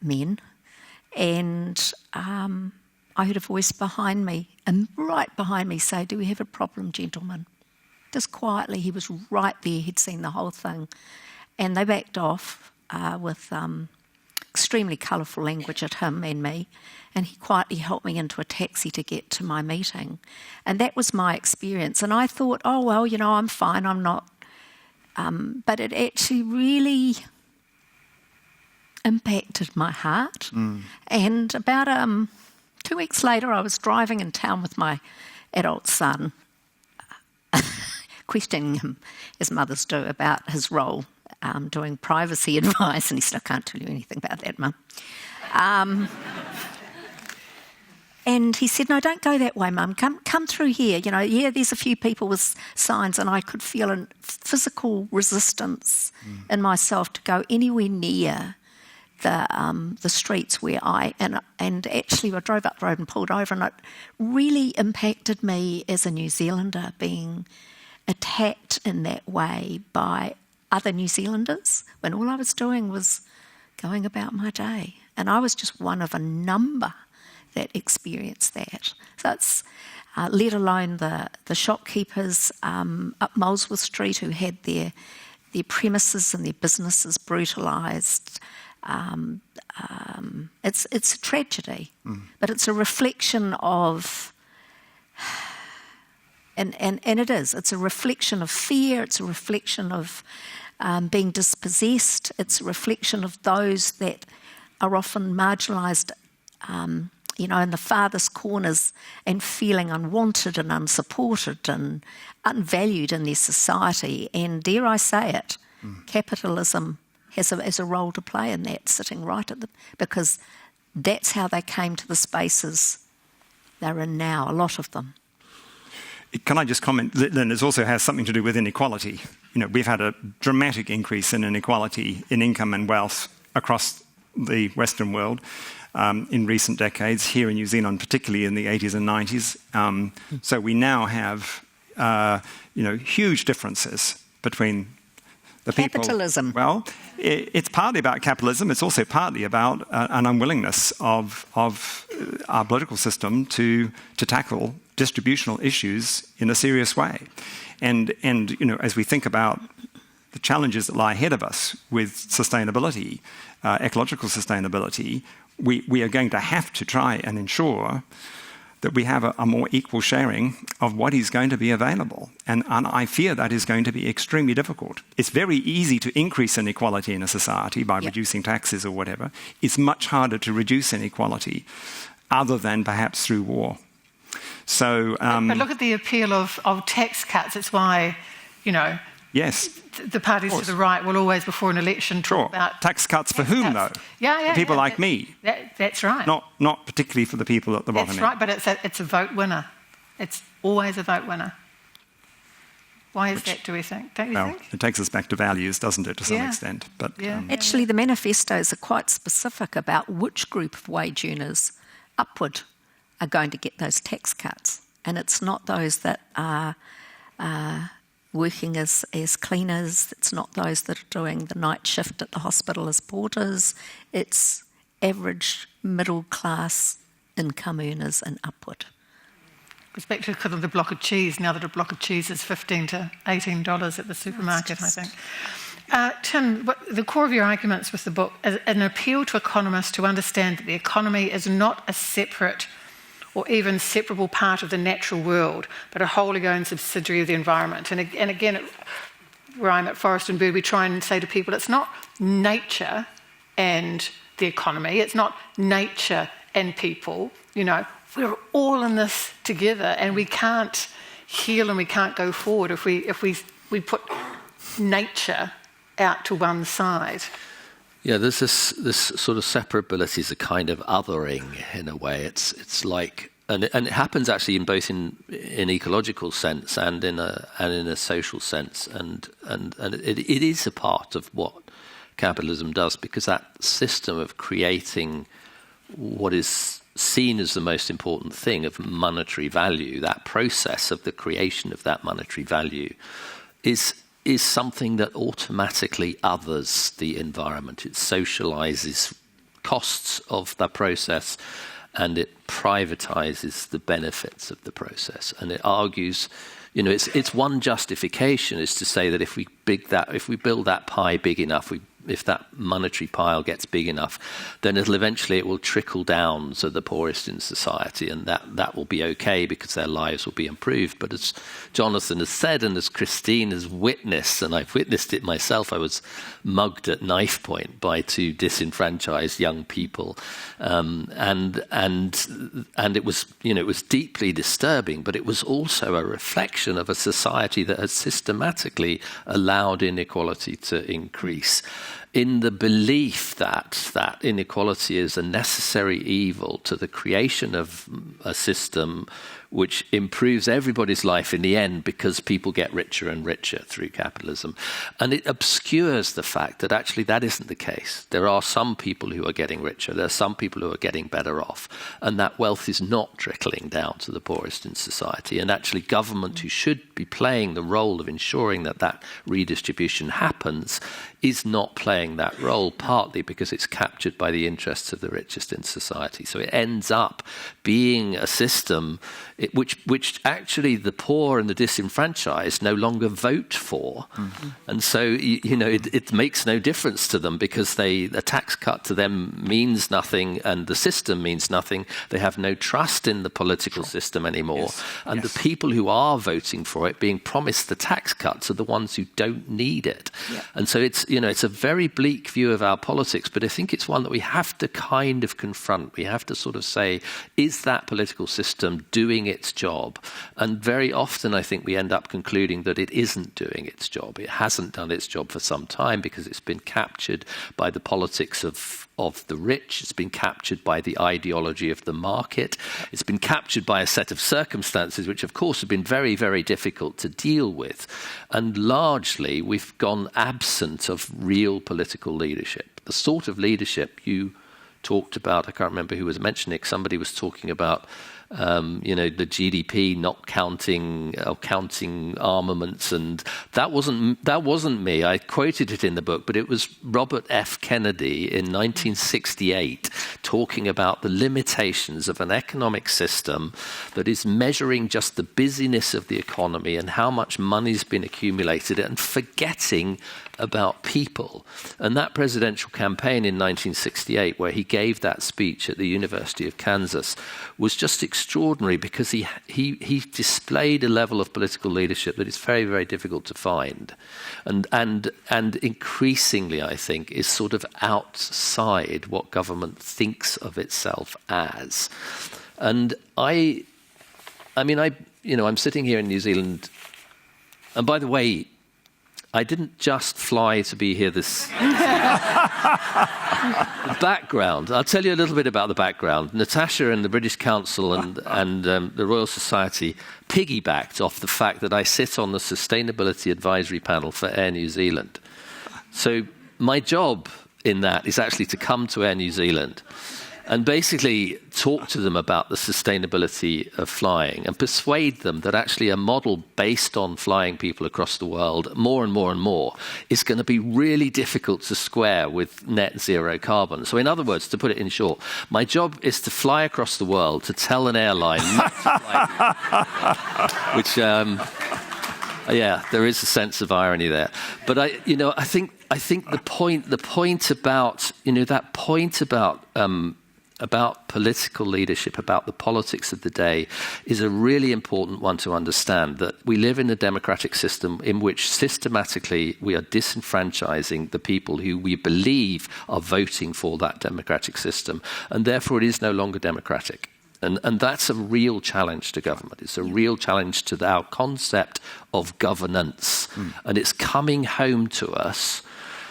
S4: men. And I heard a voice behind me, and right behind me, say, "Do we have a problem, gentlemen?" Just quietly, he was right there, he'd seen the whole thing. And they backed off with extremely colourful language at him and me, and he quietly helped me into a taxi to get to my meeting. And that was my experience. And I thought, oh, well, I'm fine, I'm not. But it actually really impacted my heart. And about 2 weeks later, I was driving in town with my adult son, questioning him, as mothers do, about his role doing privacy advice, and he said, "I can't tell you anything about that, Mum." And he said, "No, don't go that way, Mum. Come through here. There's a few people with signs," and I could feel a physical resistance in myself to go anywhere near the streets where and actually I drove up the road and pulled over, and it really impacted me as a New Zealander being attacked in that way by other New Zealanders when all I was doing was going about my day. And I was just one of a number that experienced that. So it's let alone the shopkeepers up Molesworth Street who had their premises and their businesses brutalised. It's a tragedy, but it's a reflection of, and it is. It's a reflection of fear. It's a reflection of being dispossessed. It's a reflection of those that are often marginalised, in the farthest corners and feeling unwanted and unsupported and unvalued in their society. And dare I say it, capitalism has a role to play in that, sitting right at because that's how they came to the spaces they're in now, a lot of them.
S3: Can I just comment, Lynn, this also has something to do with inequality. We've had a dramatic increase in inequality in income and wealth across the Western world in recent decades, here in New Zealand, particularly in the 80s and 90s. So we now have, huge differences between the people.
S4: Capitalism.
S3: Well, it's partly about capitalism. It's also partly about an unwillingness of our political system to tackle distributional issues in a serious way. And as we think about the challenges that lie ahead of us with sustainability, ecological sustainability, we are going to have to try and ensure that we have a more equal sharing of what is going to be available. And I fear that is going to be extremely difficult. It's very easy to increase inequality in a society by reducing taxes or whatever. It's much harder to reduce inequality other than perhaps through war. So,
S1: but look at the appeal of tax cuts. It's why,
S3: Yes.
S1: The parties to the right will always, before an election,
S3: Sure.
S1: talk about
S3: Tax cuts for whom, though?
S1: Yeah,
S3: people like me.
S1: That's right.
S3: Not particularly for the people at the bottom.
S1: That's right, but it's a vote winner. It's always a vote winner. Why is that, do we think? Don't you think?
S3: It takes us back to values, doesn't it, to some
S1: Yeah.
S3: extent? But
S1: Yeah.
S4: Actually, the manifestos are quite specific about which group of wage earners upward are going to get those tax cuts. And it's not those that are working as cleaners, it's not those that are doing the night shift at the hospital as porters, it's average middle class income earners and upward.
S1: Goes back to the block of cheese, now that a block of cheese is $15 to $18 at the supermarket, I think. Tim, the core of your arguments with the book is an appeal to economists to understand that the economy is not a separate or even separable part of the natural world, but a wholly owned subsidiary of the environment. And again, where I'm at Forest and Bird, we try and say to people, it's not nature and the economy, it's not nature and people, we're all in this together, and we can't heal and we can't go forward if we put nature out to one side.
S2: Yeah, there's this sort of separability is a kind of othering in a way. It's like, and it happens actually in both in ecological sense and in a social sense, and it is a part of what capitalism does, because that system of creating what is seen as the most important thing of monetary value, that process of the creation of that monetary value, is something that automatically others the environment. It socializes costs of the process, and it privatizes the benefits of the process. And it argues, it's one justification is to say that if we build that pie big enough, if that monetary pile gets big enough, then it will trickle down to the poorest in society, and that will be okay because their lives will be improved. But as Jonathan has said, and as Christine has witnessed, and I've witnessed it myself, I was mugged at knife point by two disenfranchised young people, and it was deeply disturbing. But it was also a reflection of a society that has systematically allowed inequality to increase, in the belief that inequality is a necessary evil to the creation of a system which improves everybody's life in the end, because people get richer and richer through capitalism. And it obscures the fact that actually that isn't the case. There are some people who are getting richer, there are some people who are getting better off, and that wealth is not trickling down to the poorest in society. And actually government, who should be playing the role of ensuring that redistribution happens, is not playing that role, partly because it's captured by the interests of the richest in society. So it ends up being a system which actually the poor and the disenfranchised no longer vote for. Mm-hmm. And so, it makes no difference to them, because a tax cut to them means nothing, and the system means nothing. They have no trust in the political system anymore. Yes. And the people who are voting for it, being promised the tax cuts, are the ones who don't need it. Yeah. And so it's a very bleak view of our politics, but I think it's one that we have to kind of confront. We have to sort of say, is that political system doing its job? And very often I think we end up concluding that it isn't doing its job. It hasn't done its job for some time, because it's been captured by the politics of the rich. It's been captured by the ideology of the market. It's been captured by a set of circumstances which, of course, have been very, very difficult to deal with. And largely, we've gone absent of real political leadership. The sort of leadership you talked about, I can't remember who was mentioning it, somebody was talking about the GDP not counting armaments, and that wasn't me. I quoted it in the book, but it was Robert F. Kennedy in 1968 talking about the limitations of an economic system that is measuring just the busyness of the economy and how much money's been accumulated, and forgetting about people. And that presidential campaign in 1968, where he gave that speech at the University of Kansas, was just extraordinary, because he displayed a level of political leadership that is very, very difficult to find, and increasingly, I think, is sort of outside what government thinks of itself as. And I'm sitting here in New Zealand, and by the way, I didn't just fly to be here this background. I'll tell you a little bit about the background. Natasha and the British Council and the Royal Society piggybacked off the fact that I sit on the Sustainability Advisory Panel for Air New Zealand. So my job in that is actually to come to Air New Zealand and basically talk to them about the sustainability of flying and persuade them that actually a model based on flying people across the world more and more and more is going to be really difficult to square with net zero carbon. So in other words, to put it in short, my job is to fly across the world to tell an airline not to fly, which, yeah, there is a sense of irony there. But I think the point about political leadership, about the politics of the day, is a really important one to understand, that we live in a democratic system in which systematically we are disenfranchising the people who we believe are voting for that democratic system, and therefore it is no longer democratic. And that's a real challenge to government. It's a real challenge to our concept of governance. And it's coming home to us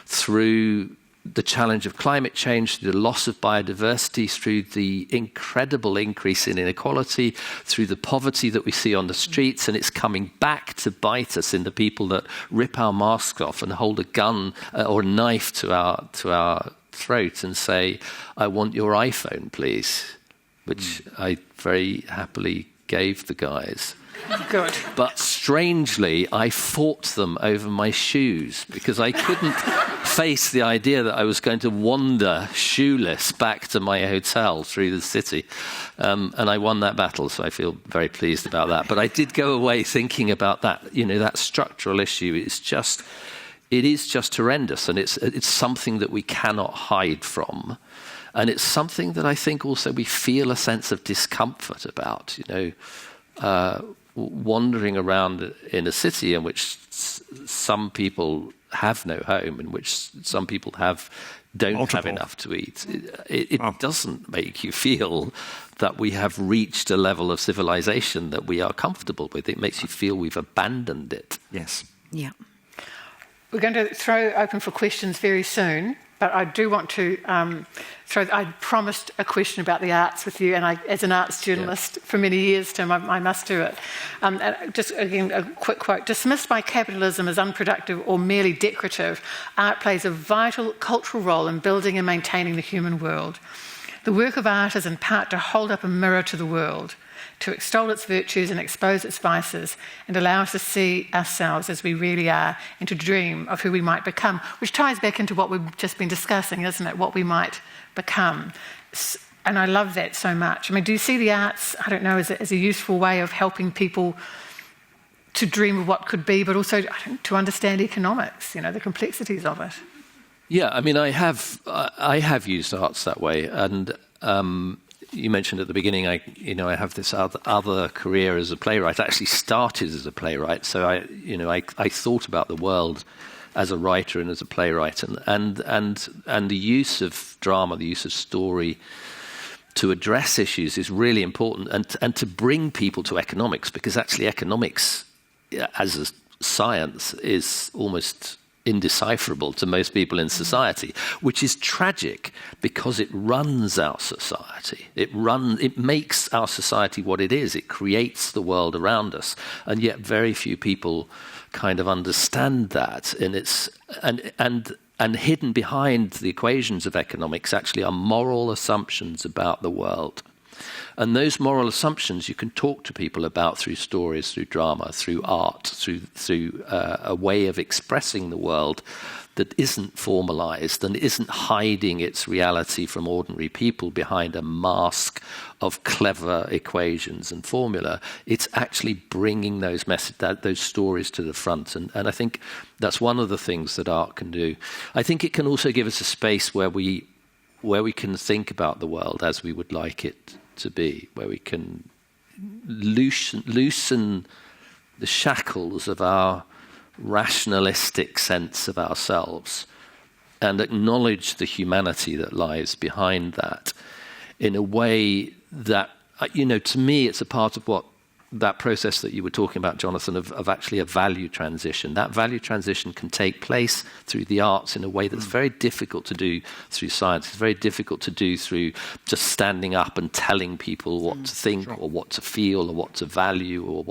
S2: through the challenge of climate change, through the loss of biodiversity, through the incredible increase in inequality, through the poverty that we see on the streets, and it's coming back to bite us in the people that rip our masks off and hold a gun or a knife to our throat and say, "I want your iPhone, please," which I very happily gave the guys.
S1: Good.
S2: But strangely, I fought them over my shoes because I couldn't face the idea that I was going to wander shoeless back to my hotel through the city. And I won that battle, so I feel very pleased about that. But I did go away thinking about that, that structural issue. It is just horrendous, and it's something that we cannot hide from. And it's something that I think also we feel a sense of discomfort about, wandering around in a city in which some people have no home, in which some people don't have enough to eat. It doesn't make you feel that we have reached a level of civilization that we are comfortable with. It makes you feel we've abandoned it.
S3: Yes.
S4: Yeah.
S1: We're going to throw open for questions very soon, but I do want to I promised a question about the arts with you, and as an arts journalist for many years, Tim, I must do it. Just again, a quick quote. "Dismissed by capitalism as unproductive or merely decorative, art plays a vital cultural role in building and maintaining the human world. The work of art is in part to hold up a mirror to the world, to extol its virtues and expose its vices, and allow us to see ourselves as we really are and to dream of who we might become," which ties back into what we've just been discussing, isn't it? What we might become. And I love that so much. I mean, do you see the arts, I don't know, as a useful way of helping people to dream of what could be, but also to understand economics, the complexities of it?
S2: Yeah, I mean, I have used arts that way, and you mentioned at the beginning, I have this other career as a playwright. I actually started as a playwright, so I thought about the world as a writer and as a playwright, and the use of drama, the use of story to address issues is really important, and to bring people to economics, because actually economics as a science is almost indecipherable to most people in society, which is tragic because it runs our society. It makes our society what it is. It creates the world around us, and yet very few people kind of understand that. And hidden behind the equations of economics actually are moral assumptions about the world. And those moral assumptions you can talk to people about through stories, through drama, through art, through a way of expressing the world that isn't formalized and isn't hiding its reality from ordinary people behind a mask of clever equations and formula. It's actually bringing those stories to the front. And I think that's one of the things that art can do. I think it can also give us a space where we can think about the world as we would like it to be, where we can loosen the shackles of our rationalistic sense of ourselves and acknowledge the humanity that lies behind that in a way that, to me, it's a part of what that process that you were talking about, Jonathan, of actually a value transition. That value transition can take place through the arts in a way that's very difficult to do through science. It's very difficult to do through just standing up and telling people what to think or what to feel or what to value or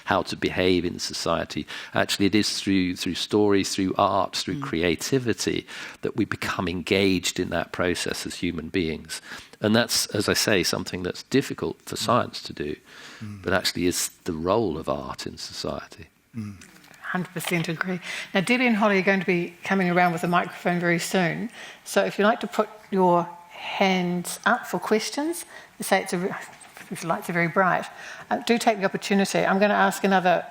S2: how to behave in society. Actually, it is through stories, through art, through creativity that we become engaged in that process as human beings. And that's, as I say, something that's difficult for science to do, but actually is the role of art in society.
S1: 100% agree. Now, Debbie and Holly are going to be coming around with a microphone very soon. So if you'd like to put your hands up for questions, you say these lights are very bright. Do take the opportunity. I'm going to ask another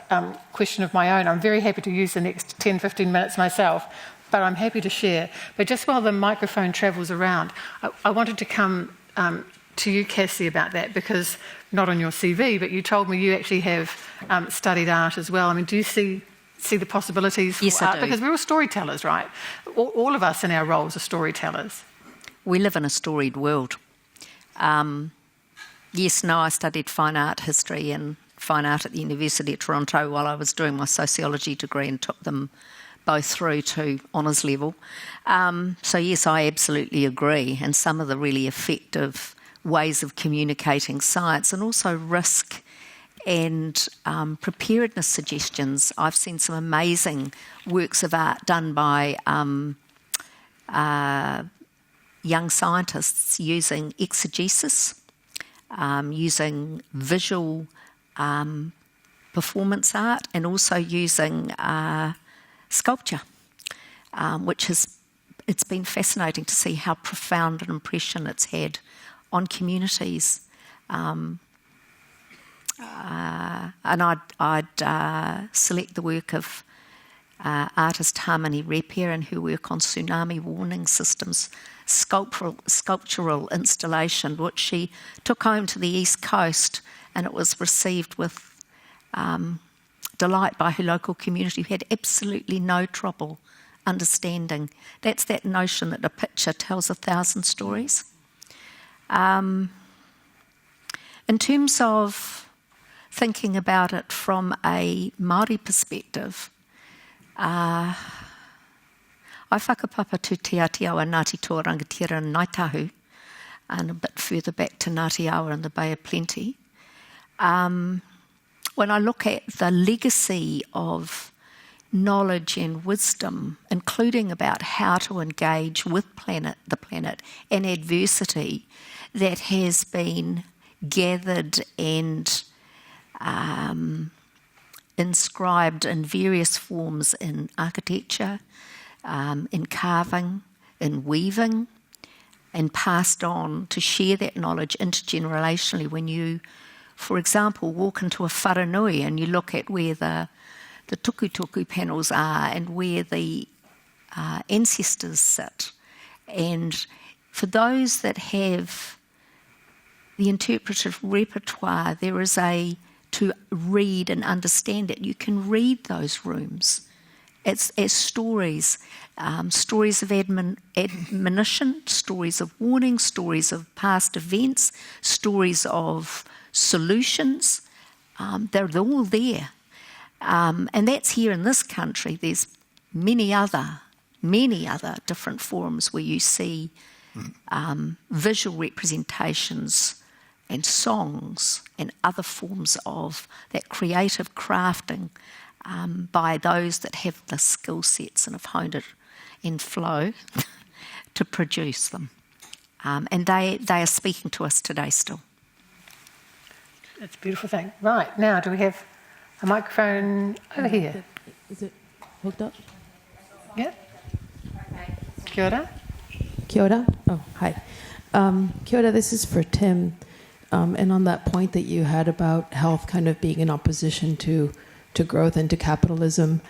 S1: question of my own. I'm very happy to use the next 10, 15 minutes myself, but I'm happy to share. But just while the microphone travels around, I wanted to come to you, Cassie, about that, because not on your CV, but you told me you actually have studied art as well. I mean, do you see the possibilities for
S4: yes,
S1: art?
S4: I do.
S1: Because we're all storytellers, right? All of us in our roles are storytellers.
S4: We live in a storied world. Yes, no, I studied fine art history and fine art at the University of Toronto while I was doing my sociology degree and took them both through to honours level. So yes, I absolutely agree. And some of the really effective ways of communicating science and also risk and preparedness suggestions. I've seen some amazing works of art done by young scientists using exegesis, using visual performance art, and also using sculpture, it's been fascinating to see how profound an impression it's had on communities. And I'd select the work of artist Harmony Repair and her work on tsunami warning systems, sculptural installation, which she took home to the East Coast, and it was received with delight by her local community, who had absolutely no trouble understanding. That's that notion that a picture tells 1,000 stories. In terms of thinking about it from a Māori perspective, I whakapapa to Te Atiawa Ngāti Toa Rangatira and Ngaitahu, and a bit further back to Ngāti Awa and the Bay of Plenty. When I look at the legacy of knowledge and wisdom, including about how to engage with the planet and adversity that has been gathered and inscribed in various forms in architecture, in carving, in weaving, and passed on to share that knowledge intergenerationally. When you, for example, walk into a wharanui and you look at where the tukutuku panels are and where the ancestors sit, and for those that have the interpretive repertoire, there is to read and understand it. You can read those rooms as stories, stories of admonition, stories of warning, stories of past events, stories of solutions. They're all there. And that's here in this country. There's many other different forums where you see visual representations and songs and other forms of that creative crafting by those that have the skill sets and have honed it in flow to produce them. And they are speaking to us today still.
S1: That's a beautiful thing. Right, now do we have a microphone over here?
S5: Is it hooked up?
S1: Yeah. Kia ora.
S5: Kia ora. Oh, hi. Kia ora, this is for Tim. And on that point that you had about health kind of being in opposition to growth and to capitalism,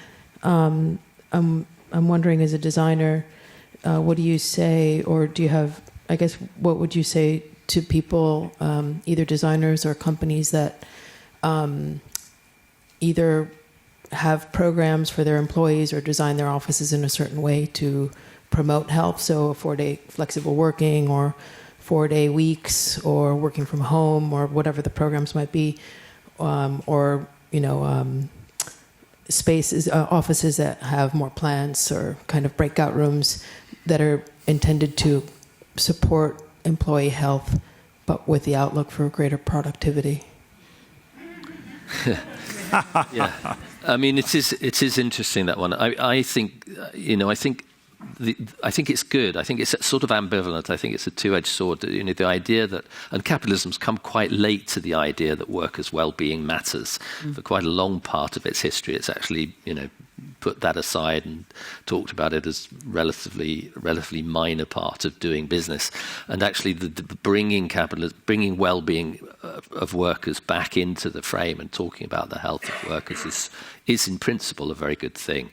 S5: I'm wondering, as a designer, what do you say, or do you have, I guess, what would you say to people, either designers or companies that either have programs for their employees or design their offices in a certain way to promote health, so a 4-day flexible working or 4-day weeks or working from home or whatever the programs might be, or spaces, offices that have more plants or kind of breakout rooms that are intended to support employee health, but with the outlook for greater productivity?
S2: Yeah, I mean, it is interesting, that one. I think it's good. I think it's sort of ambivalent. I think it's a two-edged sword. The idea that, and capitalism's come quite late to the idea that workers' well-being matters. For quite a long part of its history, it's actually, put that aside and talked about it as relatively minor part of doing business. And actually, the bringing well-being of workers back into the frame and talking about the health of workers is in principle a very good thing.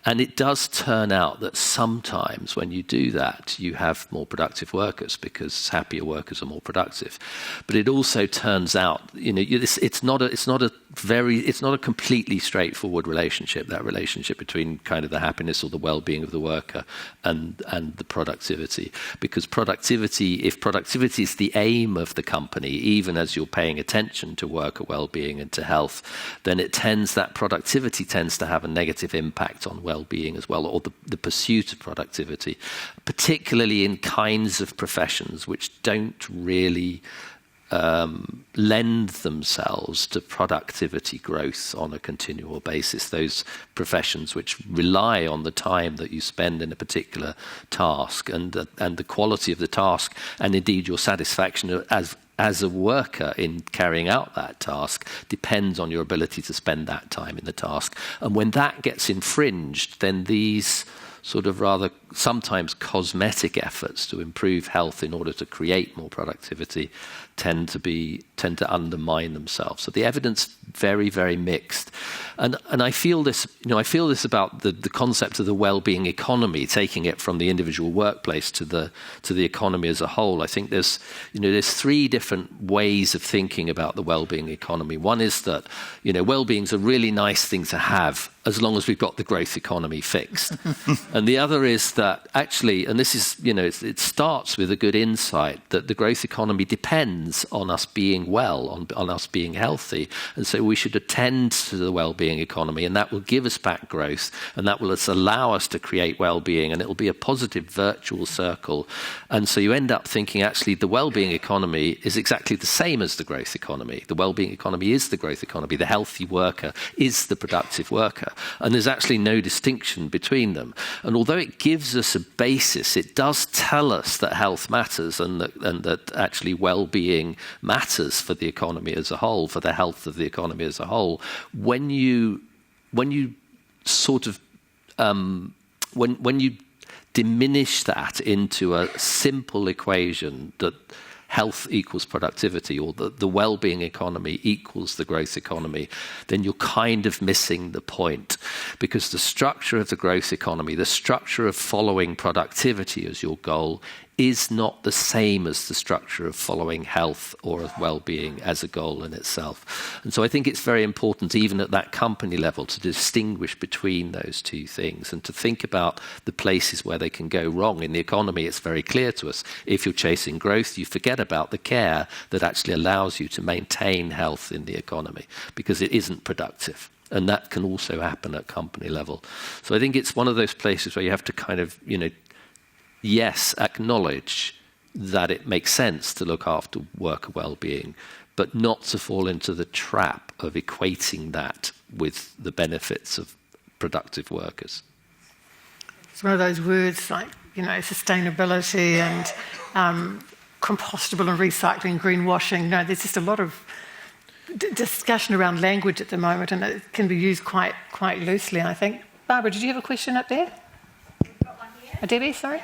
S2: And it does turn out that sometimes when you do that, you have more productive workers, because happier workers are more productive. But it also turns out, it's not a completely straightforward relationship, that relationship between kind of the happiness or the well-being of the worker and the productivity. Because if productivity is the aim of the company, even as you're paying attention to worker well-being and to health, then that productivity tends to have a negative impact on well-being as well, or the pursuit of productivity, particularly in kinds of professions which don't really lend themselves to productivity growth on a continual basis. Those professions which rely on the time that you spend in a particular task and the quality of the task, and indeed your satisfaction as a worker in carrying out that task, depends on your ability to spend that time in the task. And when that gets infringed, then these sort of rather sometimes cosmetic efforts to improve health in order to create more productivity tend to undermine themselves. So the evidence very, very mixed. And I feel this, about the concept of the well-being economy, taking it from the individual workplace to the economy as a whole. I think there's three different ways of thinking about the well-being economy. One is that, well-being's a really nice thing to have as long as we've got the growth economy fixed. And the other is that actually, and this is, it starts with a good insight that the growth economy depends on us being well, on us being healthy. And so we should attend to the well-being economy, and that will give us back growth, and that will allow us to create well-being, and it will be a positive virtual circle. And so you end up thinking, actually, the well-being economy is exactly the same as the growth economy. The well-being economy is the growth economy. The healthy worker is the productive worker. And there's actually no distinction between them. And although it gives us a basis, it does tell us that health matters and that actually well-being matters for the economy as a whole, for the health of the economy as a whole. When you sort of when you diminish that into a simple equation that health equals productivity, or the well-being economy equals the growth economy, then you're kind of missing the point. Because the structure of the growth economy, the structure of following productivity as your goal, is not the same as the structure of following health or of well-being as a goal in itself. And so I think it's very important, even at that company level, to distinguish between those two things and to think about the places where they can go wrong. In the economy, it's very clear to us. If you're chasing growth, you forget about the care that actually allows you to maintain health in the economy, because it isn't productive. And that can also happen at company level. So I think it's one of those places where you have to kind of, yes, acknowledge that it makes sense to look after worker well-being, but not to fall into the trap of equating that with the benefits of productive workers.
S1: It's one of those words like, sustainability and compostable and recycling, greenwashing. There's just a lot of discussion around language at the moment, and it can be used quite loosely, I think. Barbara, did you have a question up there? Debbie, sorry.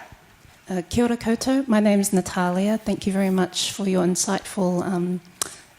S6: Kia ora koutou. My name is Natalia. Thank you very much for your insightful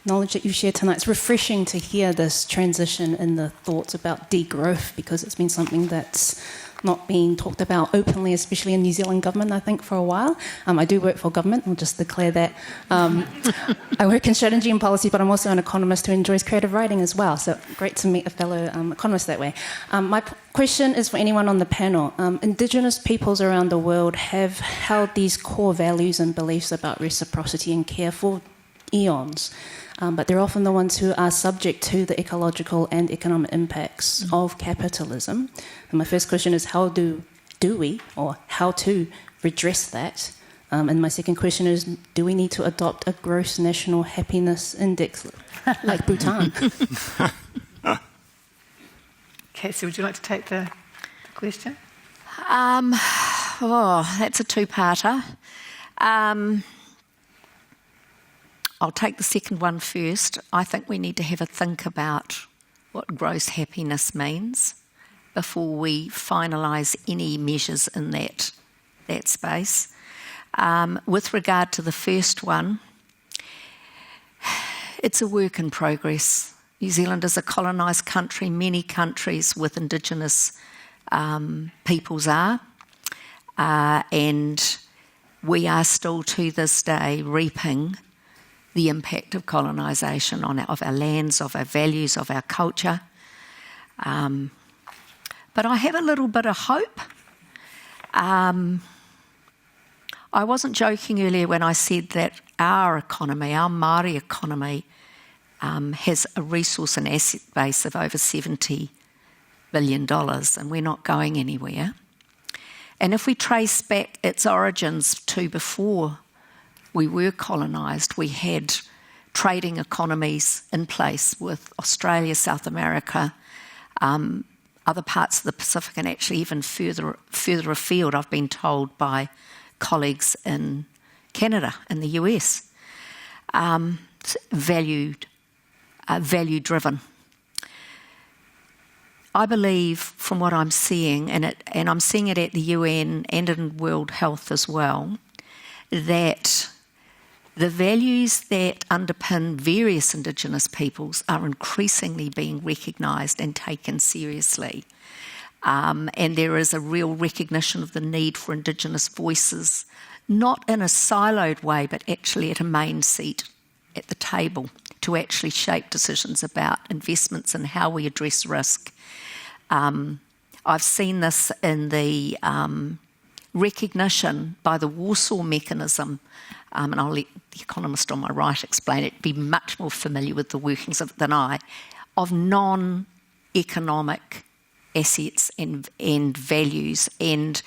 S6: knowledge that you've shared tonight. It's refreshing to hear this transition in the thoughts about degrowth, because it's been something that's not been talked about openly, especially in New Zealand government, I think, for a while. I do work for government, I'll just declare that. I work in strategy and policy, but I'm also an economist who enjoys creative writing as well, so great to meet a fellow economist that way. My question is for anyone on the panel. Indigenous peoples around the world have held these core values and beliefs about reciprocity and care for eons. but they're often the ones who are subject to the ecological and economic impacts of capitalism. And my first question is, how do we, or how to redress that? And my second question is, do we need to adopt a gross national happiness index like Bhutan?
S1: Okay, so would you like to take the question?
S4: That's a two-parter. I'll take the second one first. I think we need to have a think about what gross happiness means before we finalise any measures in that space. With regard to the first one, it's a work in progress. New Zealand is a colonised country. Many countries with Indigenous peoples are. And we are still to this day reaping the impact of colonisation of our lands, of our values, of our culture. But I have a little bit of hope. I wasn't joking earlier when I said that our economy, our Māori economy, has a resource and asset base of over $70 billion, and we're not going anywhere. And if we trace back its origins to before we were colonised, we had trading economies in place with Australia, South America, other parts of the Pacific, and actually even further afield, I've been told by colleagues in Canada and the US. Value-driven. I believe, from what I'm seeing, and I'm seeing it at the UN and in World Health as well, that the values that underpin various Indigenous peoples are increasingly being recognised and taken seriously. And there is a real recognition of the need for Indigenous voices, not in a siloed way, but actually at a main seat at the table to actually shape decisions about investments and how we address risk. I've seen this in the recognition by the Warsaw mechanism, and I'll let the economist on my right explain it, be much more familiar with the workings of it than I, of non-economic assets and values. And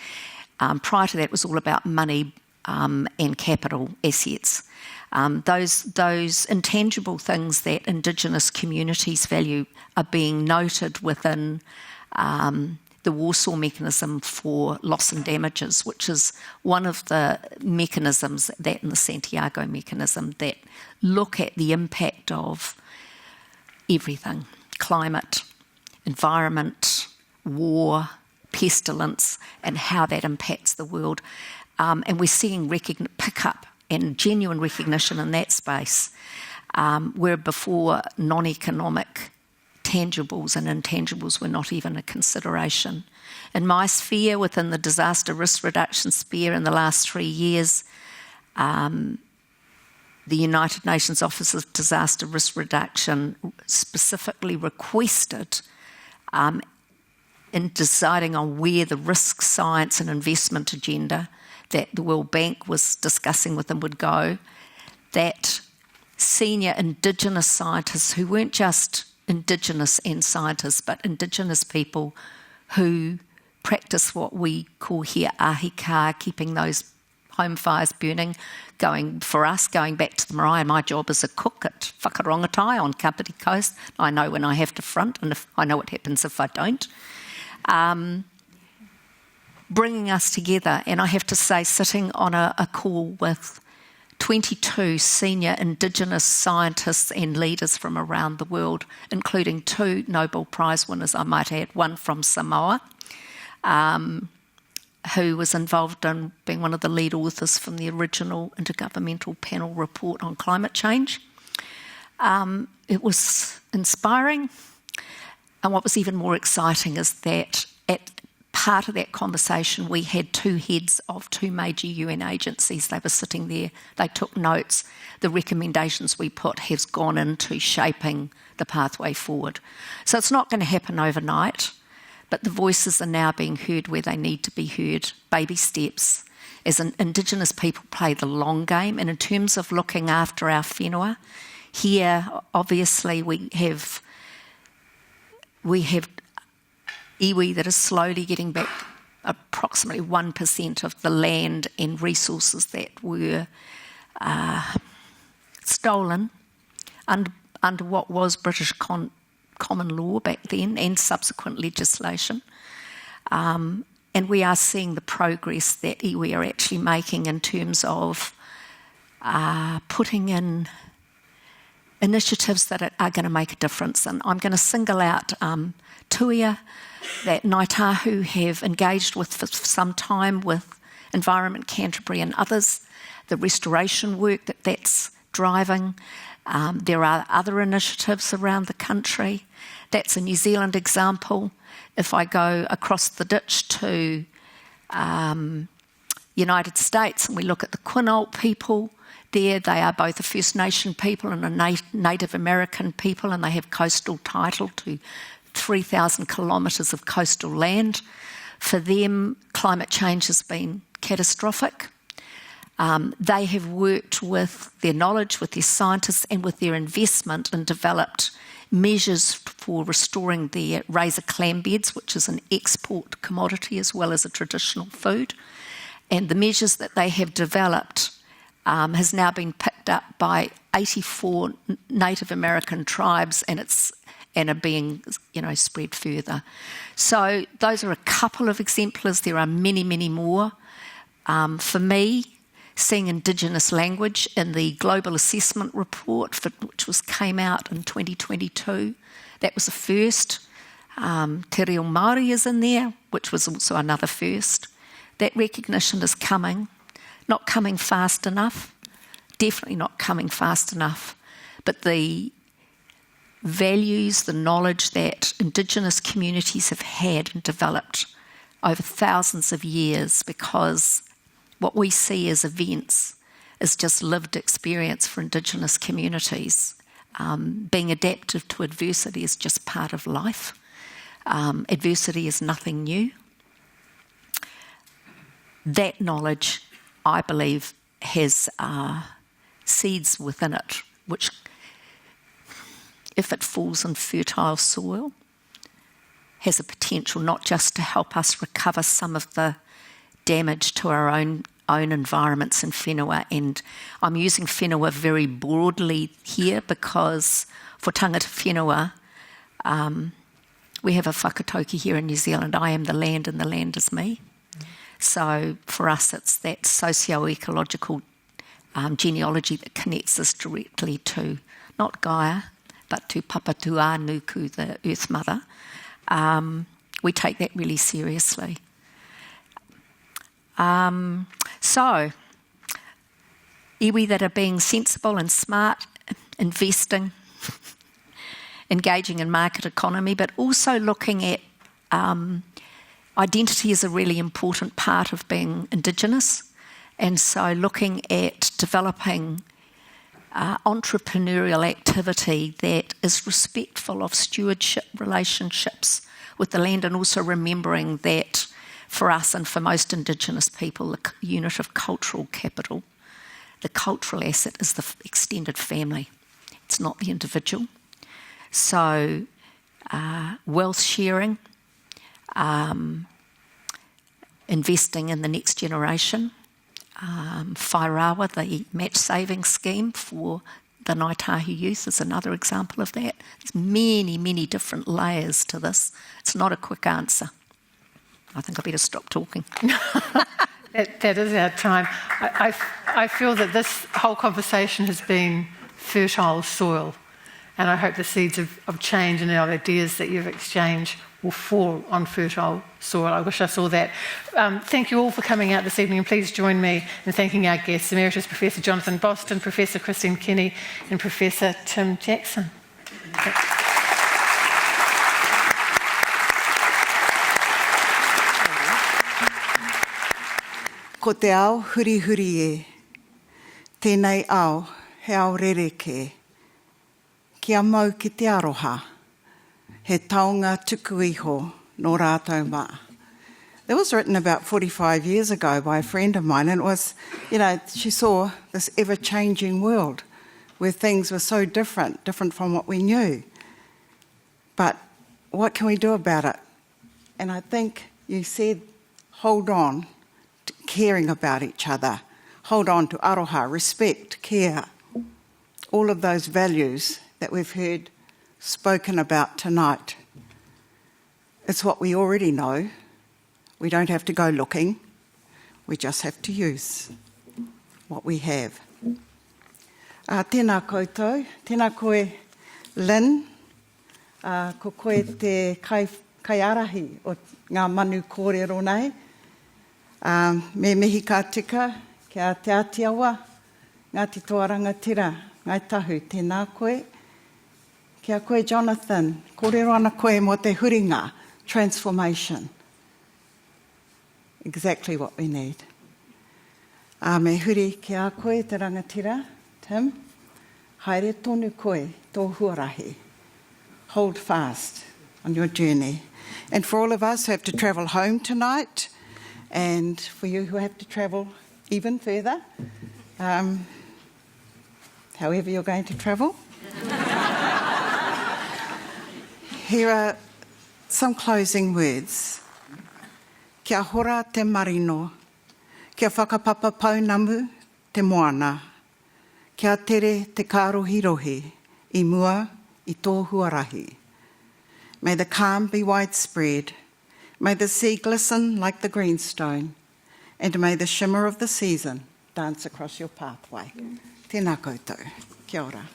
S4: prior to that, it was all about money and capital assets. Those intangible things that Indigenous communities value are being noted within the Warsaw mechanism for loss and damages, which is one of the mechanisms, that and the Santiago mechanism, that look at the impact of everything: climate, environment, war, pestilence, and how that impacts the world. And we're seeing pick-up and genuine recognition in that space, where before non-economic tangibles and intangibles were not even a consideration. In my sphere, within the disaster risk reduction sphere, in the last 3 years, the United Nations Office of Disaster Risk Reduction specifically requested, in deciding on where the risk science and investment agenda that the World Bank was discussing with them would go, that senior Indigenous scientists, who weren't just Indigenous and scientists, but Indigenous people who practice what we call here ahika, keeping those home fires burning, going back to the marae. My job as a cook at Whakarongotai on Kapiti Coast. I know when I have to front, and I know what happens if I don't. Bringing us together, and I have to say, sitting on a call with 22 senior Indigenous scientists and leaders from around the world, including 2 Nobel Prize winners, I might add, one from Samoa, who was involved in being one of the lead authors from the original Intergovernmental Panel report on climate change. It was inspiring, and what was even more exciting is that at part of that conversation, we had 2 heads of 2 major UN agencies. They were sitting there. They took notes. The recommendations we put has gone into shaping the pathway forward. So it's not going to happen overnight, but the voices are now being heard where they need to be heard. Baby steps. As Indigenous people play the long game, and in terms of looking after our whenua, Here, obviously, we have iwi that is slowly getting back approximately 1% of the land and resources that were stolen under what was British common law back then and subsequent legislation. And we are seeing the progress that iwi are actually making in terms of putting in initiatives that are going to make a difference. And I'm going to single out Tuia, that Ngāi Tahu have engaged with for some time with Environment Canterbury and others, the restoration work that's driving. There are other initiatives around the country. That's a New Zealand example. If I go across the ditch to United States and we look at the Quinault people, there they are both a First Nation people and a Native American people, and they have coastal title to 3,000 kilometres of coastal land. For them, climate change has been catastrophic. They have worked with their knowledge, with their scientists and with their investment and developed measures for restoring their razor clam beds, which is an export commodity as well as a traditional food. And the measures that they have developed has now been picked up by 84 Native American tribes, and are being, spread further. So those are a couple of exemplars. There are many, many more. For me, seeing Indigenous language in the Global Assessment Report, which came out in 2022, that was a first. Te Reo Māori is in there, which was also another first. That recognition is coming, not coming fast enough, definitely not coming fast enough, but the values, the knowledge that Indigenous communities have had and developed over thousands of years, because what we see as events is just lived experience for Indigenous communities. Being adaptive to adversity is just part of life. Adversity is nothing new. That knowledge, I believe, has seeds within it, which, if it falls in fertile soil, has a potential not just to help us recover some of the damage to our own environments and whenua. And I'm using whenua very broadly here because for tangata whenua, we have a whakatauki here in New Zealand. I am the land and the land is me. So for us, it's that socio-ecological genealogy that connects us directly to not Gaia, but to Papatua Nuku, the Earth Mother. We take that really seriously. So, iwi that are being sensible and smart, investing, engaging in market economy, but also looking at identity is a really important part of being Indigenous. And so looking at developing entrepreneurial activity that is respectful of stewardship relationships with the land, and also remembering that for us and for most Indigenous people, the unit of cultural capital, the cultural asset is the extended family. It's not the individual. So wealth sharing, investing in the next generation, Whairawa, the match saving scheme for the Ngāi Tahu youth is another example of that. There's many, many different layers to this. It's not a quick answer. I think I better stop talking.
S1: That is our time. I feel that this whole conversation has been fertile soil, and I hope the seeds of change and our ideas that you've exchanged will fall on fertile soil. I wish I saw that. Thank you all for coming out this evening, and please join me in thanking our guests, Emeritus Professor Jonathan Boston, Professor Christine Kenney, and Professor Tim Jackson.
S7: Ko te ao huri huri e, tēnei ao he ao rereke, kia mau ki te aroha, he taonga tuku iho no rātou mā. That was written about 45 years ago by a friend of mine, and it was, she saw this ever-changing world where things were so different from what we knew. But what can we do about it? And I think you said, hold on to caring about each other. Hold on to aroha, respect, care. All of those values that we've heard spoken about tonight. It's what we already know. We don't have to go looking. We just have to use what we have. Tēnā koutou, tēnā koe Lynn, ko koe te kaiarahi o ngā manu kōrero nei. Me mihi ka tika, kia te atiawa, Ngāti Toaranga Tira, ngai tahu, tēnā koe. Kia koe Jonathan, kōrero ana koe mo te huringa, transformation. Exactly what we need. Me huri ki a koe te rangatira, Tim. Haere tonu koe, tō huarahi. Hold fast on your journey. And for all of us who have to travel home tonight, and for you who have to travel even further, however you're going to travel, here are some closing words. Kia hora te marino, kia whakapapa paunamu te moana, kia tere te kārohirohi, I mua I tō huarahi. May the calm be widespread, may the sea glisten like the greenstone, and may the shimmer of the season dance across your pathway. Tēnā koutou. Kia ora.